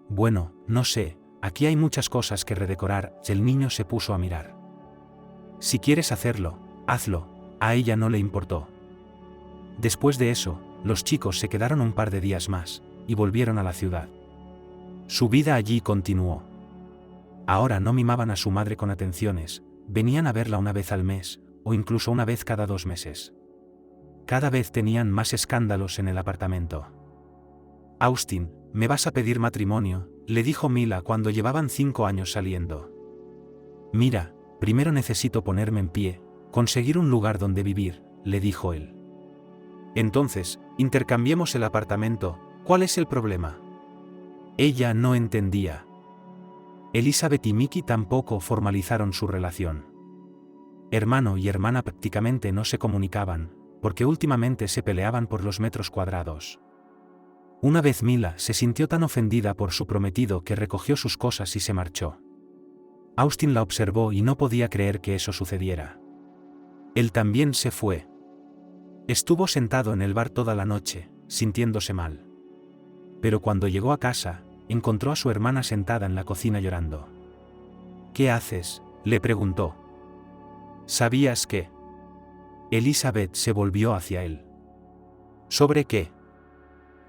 «Bueno, no sé, aquí hay muchas cosas que redecorar», el niño se puso a mirar. «Si quieres hacerlo, hazlo», a ella no le importó. Después de eso, los chicos se quedaron un par de días más, y volvieron a la ciudad. Su vida allí continuó. Ahora no mimaban a su madre con atenciones, venían a verla una vez al mes, o incluso una vez cada 2 meses. Cada vez tenían más escándalos en el apartamento. «Austin, ¿me vas a pedir matrimonio?», le dijo Mila cuando llevaban 5 años saliendo. «Mira, primero necesito ponerme en pie, conseguir un lugar donde vivir», le dijo él. «Entonces, intercambiemos el apartamento, ¿cuál es el problema?». Ella no entendía. Elizabeth y Mickey tampoco formalizaron su relación. Hermano y hermana prácticamente no se comunicaban, porque últimamente se peleaban por los metros cuadrados. Una vez Mila se sintió tan ofendida por su prometido que recogió sus cosas y se marchó. Austin la observó y no podía creer que eso sucediera. Él también se fue. Estuvo sentado en el bar toda la noche, sintiéndose mal. Pero cuando llegó a casa, encontró a su hermana sentada en la cocina llorando. ¿Qué haces?, le preguntó. ¿Sabías que? Elizabeth se volvió hacia él. ¿Sobre qué?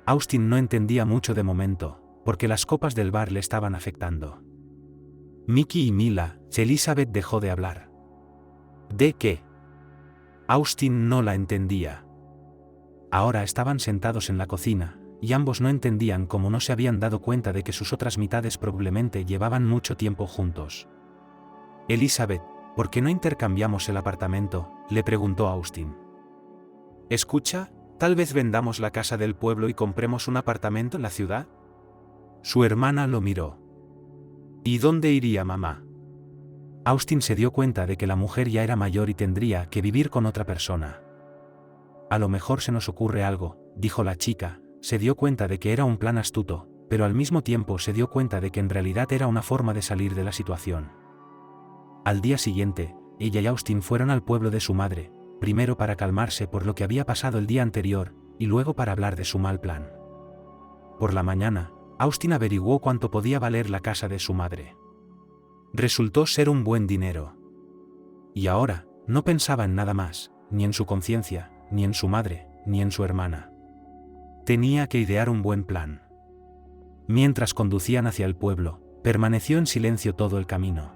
Austin no entendía mucho de momento, porque las copas del bar le estaban afectando. Mickey y Mila, Elizabeth dejó de hablar. ¿De qué? Austin no la entendía. Ahora estaban sentados en la cocina, y ambos no entendían cómo no se habían dado cuenta de que sus otras mitades probablemente llevaban mucho tiempo juntos. Elizabeth, ¿por qué no intercambiamos el apartamento?, le preguntó Austin. Escucha, tal vez vendamos la casa del pueblo y compremos un apartamento en la ciudad. Su hermana lo miró. ¿Y dónde iría mamá? Austin se dio cuenta de que la mujer ya era mayor y tendría que vivir con otra persona. A lo mejor se nos ocurre algo, dijo la chica. Se dio cuenta de que era un plan astuto, pero al mismo tiempo se dio cuenta de que en realidad era una forma de salir de la situación. Al día siguiente, ella y Austin fueron al pueblo de su madre, primero para calmarse por lo que había pasado el día anterior, y luego para hablar de su mal plan. Por la mañana, Austin averiguó cuánto podía valer la casa de su madre. Resultó ser un buen dinero. Y ahora, no pensaba en nada más, ni en su conciencia, ni en su madre, ni en su hermana. Tenía que idear un buen plan. Mientras conducían hacia el pueblo, permaneció en silencio todo el camino.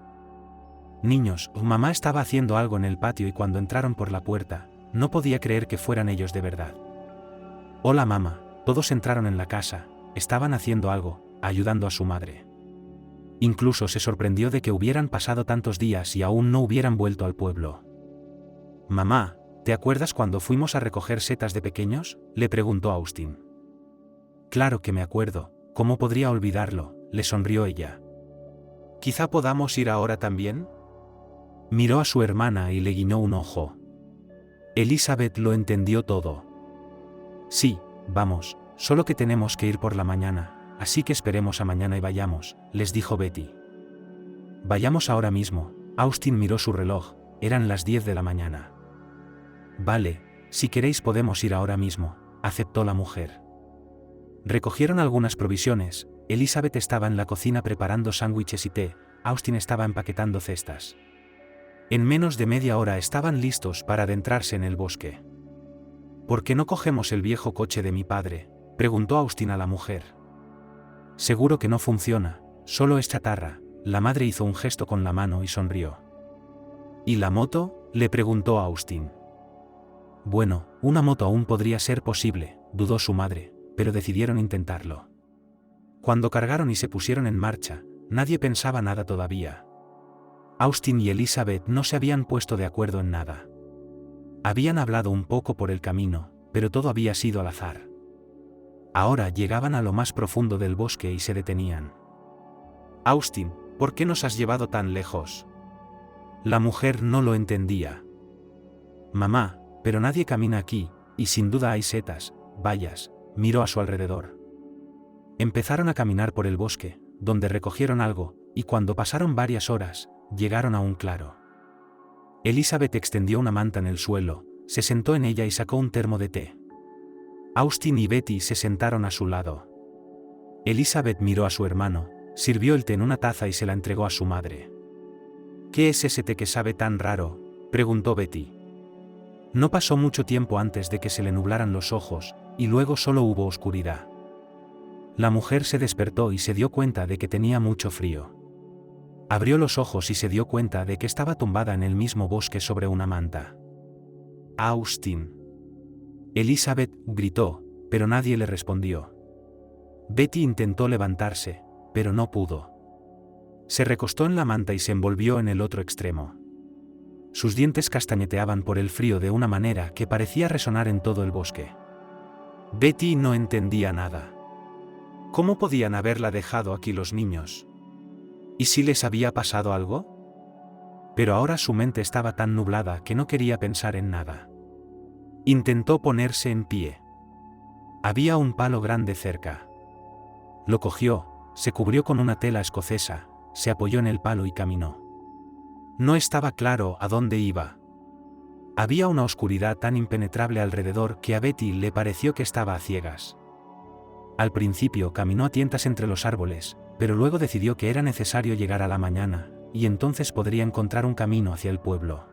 Niños, mamá estaba haciendo algo en el patio y cuando entraron por la puerta, no podía creer que fueran ellos de verdad. Hola mamá, todos entraron en la casa, estaban haciendo algo, ayudando a su madre. Incluso se sorprendió de que hubieran pasado tantos días y aún no hubieran vuelto al pueblo. Mamá, ¿te acuerdas cuando fuimos a recoger setas de pequeños?, le preguntó Austin. Claro que me acuerdo, ¿cómo podría olvidarlo?, le sonrió ella. ¿Quizá podamos ir ahora también? Miró a su hermana y le guiñó un ojo. Elizabeth lo entendió todo. Sí, vamos, solo que tenemos que ir por la mañana, así que esperemos a mañana y vayamos, les dijo Betty. Vayamos ahora mismo. Austin miró su reloj, eran las 10 de la mañana. Vale, si queréis podemos ir ahora mismo, aceptó la mujer. Recogieron algunas provisiones, Elizabeth estaba en la cocina preparando sándwiches y té, Austin estaba empaquetando cestas. En menos de media hora estaban listos para adentrarse en el bosque. ¿Por qué no cogemos el viejo coche de mi padre?, preguntó Austin a la mujer. Seguro que no funciona, solo es chatarra, la madre hizo un gesto con la mano y sonrió. ¿Y la moto?, le preguntó Austin. Bueno, una moto aún podría ser posible, dudó su madre, pero decidieron intentarlo. Cuando cargaron y se pusieron en marcha, nadie pensaba nada todavía. Austin y Elizabeth no se habían puesto de acuerdo en nada. Habían hablado un poco por el camino, pero todo había sido al azar. Ahora llegaban a lo más profundo del bosque y se detenían. Austin, ¿por qué nos has llevado tan lejos? La mujer no lo entendía. Mamá, pero nadie camina aquí, y sin duda hay setas, bayas, miró a su alrededor. Empezaron a caminar por el bosque, donde recogieron algo, y cuando pasaron varias horas, llegaron a un claro. Elizabeth extendió una manta en el suelo, se sentó en ella y sacó un termo de té. Austin y Betty se sentaron a su lado. Elizabeth miró a su hermano, sirvió el té en una taza y se la entregó a su madre. ¿Qué es ese té que sabe tan raro?, preguntó Betty. No pasó mucho tiempo antes de que se le nublaran los ojos, y luego solo hubo oscuridad. La mujer se despertó y se dio cuenta de que tenía mucho frío. Abrió los ojos y se dio cuenta de que estaba tumbada en el mismo bosque sobre una manta. Austin. Elizabeth gritó, pero nadie le respondió. Betty intentó levantarse, pero no pudo. Se recostó en la manta y se envolvió en el otro extremo. Sus dientes castañeteaban por el frío de una manera que parecía resonar en todo el bosque. Betty no entendía nada. ¿Cómo podían haberla dejado aquí los niños? ¿Y si les había pasado algo? Pero ahora su mente estaba tan nublada que no quería pensar en nada. Intentó ponerse en pie. Había un palo grande cerca. Lo cogió, se cubrió con una tela escocesa, se apoyó en el palo y caminó. No estaba claro a dónde iba. Había una oscuridad tan impenetrable alrededor que a Betty le pareció que estaba a ciegas. Al principio caminó a tientas entre los árboles, pero luego decidió que era necesario llegar a la mañana, y entonces podría encontrar un camino hacia el pueblo.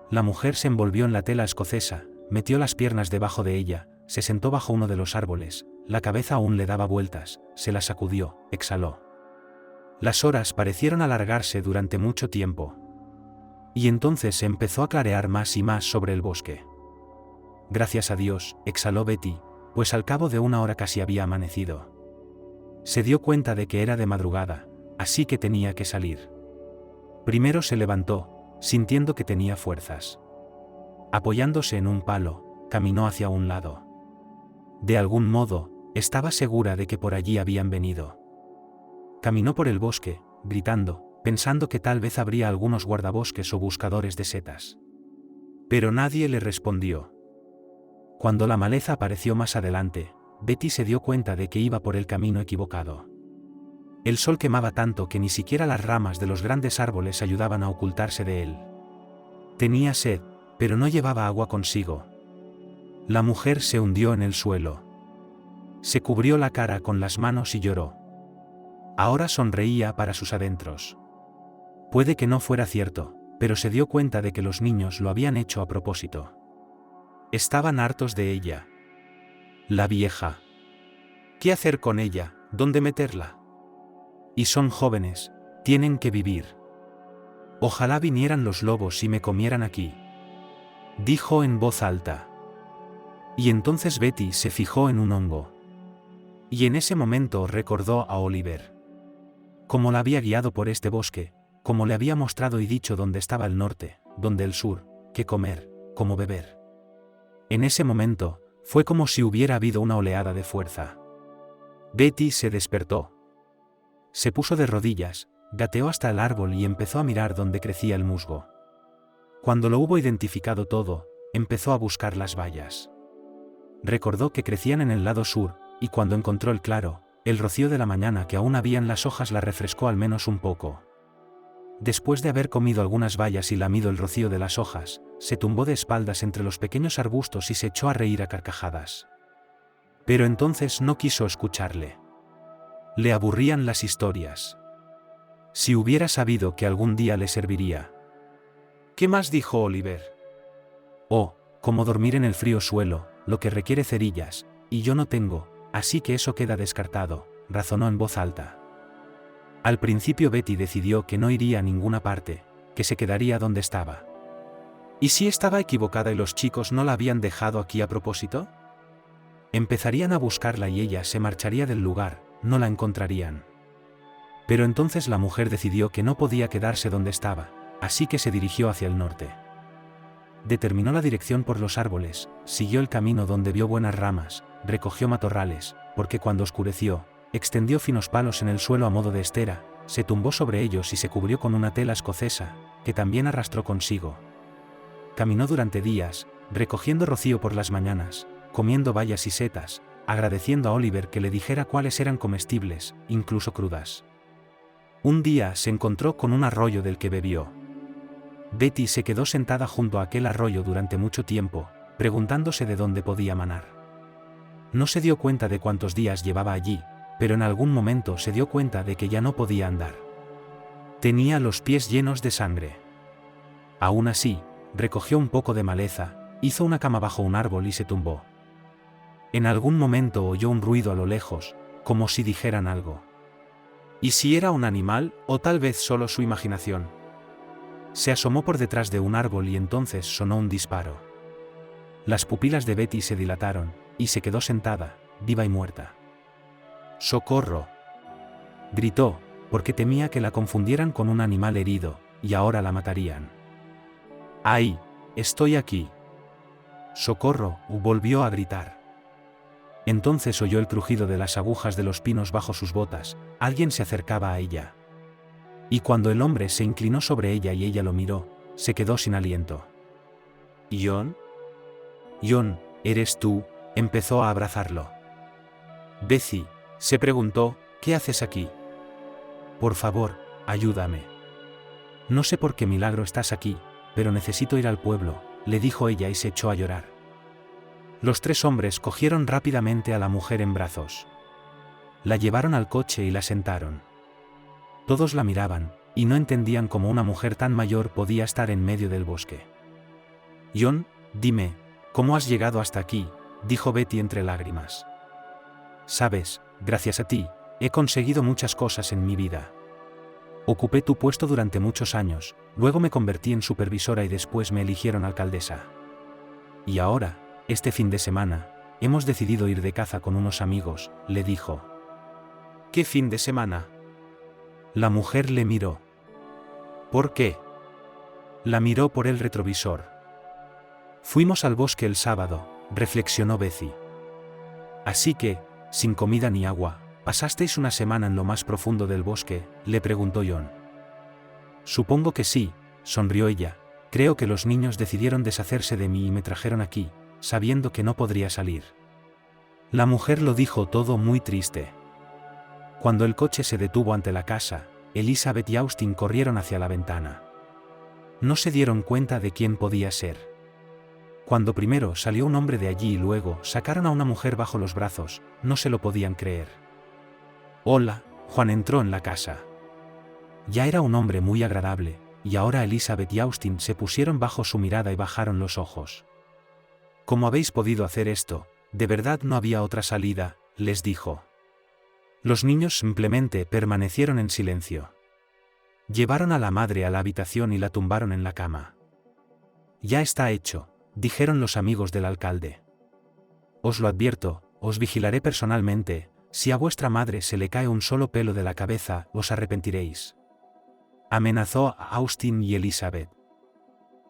La mujer se envolvió en la tela escocesa, metió las piernas debajo de ella, se sentó bajo uno de los árboles, la cabeza aún le daba vueltas, se la sacudió, exhaló. Las horas parecieron alargarse durante mucho tiempo. Y entonces se empezó a clarear más y más sobre el bosque. Gracias a Dios, exhaló Betty, pues al cabo de una hora casi había amanecido. Se dio cuenta de que era de madrugada, así que tenía que salir. Primero se levantó, sintiendo que tenía fuerzas. Apoyándose en un palo, caminó hacia un lado. De algún modo, estaba segura de que por allí habían venido. Caminó por el bosque, gritando, pensando que tal vez habría algunos guardabosques o buscadores de setas. Pero nadie le respondió. Cuando la maleza apareció más adelante, Betty se dio cuenta de que iba por el camino equivocado. El sol quemaba tanto que ni siquiera las ramas de los grandes árboles ayudaban a ocultarse de él. Tenía sed, pero no llevaba agua consigo. La mujer se hundió en el suelo. Se cubrió la cara con las manos y lloró. Ahora sonreía para sus adentros. Puede que no fuera cierto, pero se dio cuenta de que los niños lo habían hecho a propósito. Estaban hartos de ella. La vieja. ¿Qué hacer con ella? ¿Dónde meterla? Y son jóvenes, tienen que vivir. Ojalá vinieran los lobos y me comieran aquí. Dijo en voz alta. Y entonces Betty se fijó en un hongo. Y en ese momento recordó a Oliver. Cómo la había guiado por este bosque, cómo le había mostrado y dicho dónde estaba el norte, dónde el sur, qué comer, cómo beber. En ese momento, fue como si hubiera habido una oleada de fuerza. Betty se despertó. Se puso de rodillas, gateó hasta el árbol y empezó a mirar dónde crecía el musgo. Cuando lo hubo identificado todo, empezó a buscar las bayas. Recordó que crecían en el lado sur, y cuando encontró el claro, el rocío de la mañana que aún había en las hojas la refrescó al menos un poco. Después de haber comido algunas bayas y lamido el rocío de las hojas, se tumbó de espaldas entre los pequeños arbustos y se echó a reír a carcajadas. Pero entonces no quiso escucharle. Le aburrían las historias. Si hubiera sabido que algún día le serviría. ¿Qué más dijo Oliver? Oh, como dormir en el frío suelo, lo que requiere cerillas, y yo no tengo, así que eso queda descartado, razonó en voz alta. Al principio Betty decidió que no iría a ninguna parte, que se quedaría donde estaba. ¿Y si estaba equivocada y los chicos no la habían dejado aquí a propósito? Empezarían a buscarla y ella se marcharía del lugar, no la encontrarían. Pero entonces la mujer decidió que no podía quedarse donde estaba, así que se dirigió hacia el norte. Determinó la dirección por los árboles, siguió el camino donde vio buenas ramas, recogió matorrales, porque cuando oscureció, extendió finos palos en el suelo a modo de estera, se tumbó sobre ellos y se cubrió con una tela escocesa, que también arrastró consigo. Caminó durante días, recogiendo rocío por las mañanas, comiendo bayas y setas, agradeciendo a Oliver que le dijera cuáles eran comestibles, incluso crudas. Un día se encontró con un arroyo del que bebió. Betty se quedó sentada junto a aquel arroyo durante mucho tiempo, preguntándose de dónde podía manar. No se dio cuenta de cuántos días llevaba allí, pero en algún momento se dio cuenta de que ya no podía andar. Tenía los pies llenos de sangre. Aún así, recogió un poco de maleza, hizo una cama bajo un árbol y se tumbó. En algún momento oyó un ruido a lo lejos, como si dijeran algo. ¿Y si era un animal, o tal vez solo su imaginación? Se asomó por detrás de un árbol y entonces sonó un disparo. Las pupilas de Betty se dilataron, y se quedó sentada, viva y muerta. ¡Socorro!, gritó, porque temía que la confundieran con un animal herido, y ahora la matarían. ¡Ay! ¡Estoy aquí! ¡Socorro!, volvió a gritar. Entonces oyó el crujido de las agujas de los pinos bajo sus botas, alguien se acercaba a ella. Y cuando el hombre se inclinó sobre ella y ella lo miró, se quedó sin aliento. ¿John? John, ¿eres tú? Empezó a abrazarlo. Betsy, se preguntó, ¿qué haces aquí? Por favor, ayúdame. No sé por qué milagro estás aquí, pero necesito ir al pueblo, le dijo ella y se echó a llorar. Los tres hombres cogieron rápidamente a la mujer en brazos. La llevaron al coche y la sentaron. Todos la miraban, y no entendían cómo una mujer tan mayor podía estar en medio del bosque. John, dime, ¿cómo has llegado hasta aquí?, dijo Betty entre lágrimas. Sabes, gracias a ti, he conseguido muchas cosas en mi vida. Ocupé tu puesto durante muchos años, luego me convertí en supervisora y después me eligieron alcaldesa. Y ahora, este fin de semana, hemos decidido ir de caza con unos amigos, le dijo. ¿Qué fin de semana? La mujer le miró. ¿Por qué? La miró por el retrovisor. Fuimos al bosque el sábado, reflexionó Betsy. Así que, sin comida ni agua, ¿pasasteis una semana en lo más profundo del bosque?, le preguntó John. Supongo que sí, sonrió ella. Creo que los niños decidieron deshacerse de mí y me trajeron aquí, sabiendo que no podría salir. La mujer lo dijo todo muy triste. Cuando el coche se detuvo ante la casa, Elizabeth y Austin corrieron hacia la ventana. No se dieron cuenta de quién podía ser. Cuando primero salió un hombre de allí y luego sacaron a una mujer bajo los brazos, no se lo podían creer. Hola, Juan entró en la casa. Ya era un hombre muy agradable, y ahora Elizabeth y Austin se pusieron bajo su mirada y bajaron los ojos. ¿Cómo habéis podido hacer esto? De verdad no había otra salida, les dijo. Los niños simplemente permanecieron en silencio. Llevaron a la madre a la habitación y la tumbaron en la cama. Ya está hecho, dijeron los amigos del alcalde. Os lo advierto, os vigilaré personalmente, si a vuestra madre se le cae un solo pelo de la cabeza, os arrepentiréis. Amenazó a Austin y Elizabeth.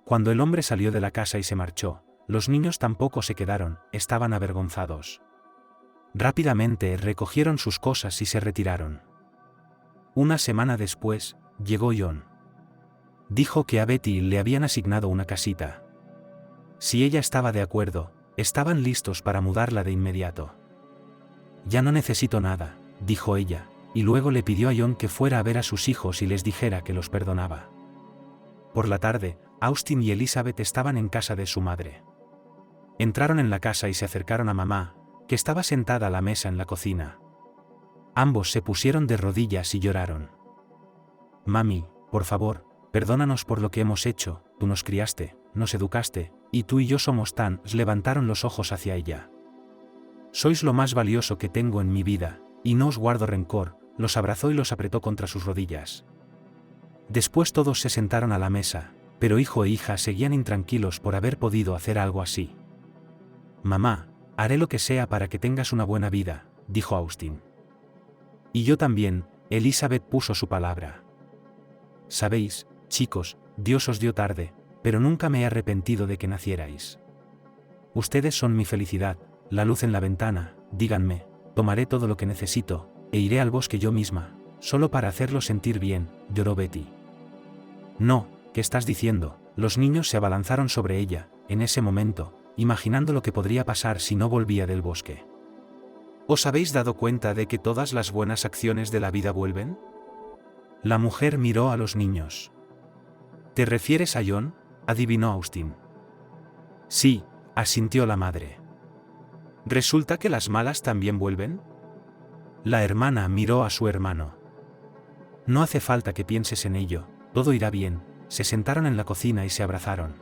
Cuando el hombre salió de la casa y se marchó, los niños tampoco se quedaron, estaban avergonzados. Rápidamente recogieron sus cosas y se retiraron. Una semana después, llegó John. Dijo que a Betty le habían asignado una casita. Si ella estaba de acuerdo, estaban listos para mudarla de inmediato. Ya no necesito nada, dijo ella, y luego le pidió a John que fuera a ver a sus hijos y les dijera que los perdonaba. Por la tarde, Austin y Elizabeth estaban en casa de su madre. Entraron en la casa y se acercaron a mamá, que estaba sentada a la mesa en la cocina. Ambos se pusieron de rodillas y lloraron. Mami, por favor, perdónanos por lo que hemos hecho, tú nos criaste, nos educaste, y tú y yo somos tan. Levantaron los ojos hacia ella. Sois lo más valioso que tengo en mi vida, y no os guardo rencor, los abrazó y los apretó contra sus rodillas. Después todos se sentaron a la mesa, pero hijo e hija seguían intranquilos por haber podido hacer algo así. Mamá, haré lo que sea para que tengas una buena vida, dijo Austin. Y yo también, Elizabeth puso su palabra. Sabéis, chicos, Dios os dio tarde, pero nunca me he arrepentido de que nacierais. Ustedes son mi felicidad, la luz en la ventana, díganme, tomaré todo lo que necesito, e iré al bosque yo misma, solo para hacerlo sentir bien, lloró Betty. No, ¿qué estás diciendo? Los niños se abalanzaron sobre ella, en ese momento, imaginando lo que podría pasar si no volvía del bosque. ¿Os habéis dado cuenta de que todas las buenas acciones de la vida vuelven? La mujer miró a los niños. ¿Te refieres a John?, adivinó Austin. Sí, asintió la madre. ¿Resulta que las malas también vuelven? La hermana miró a su hermano. No hace falta que pienses en ello, todo irá bien. Se sentaron en la cocina y se abrazaron.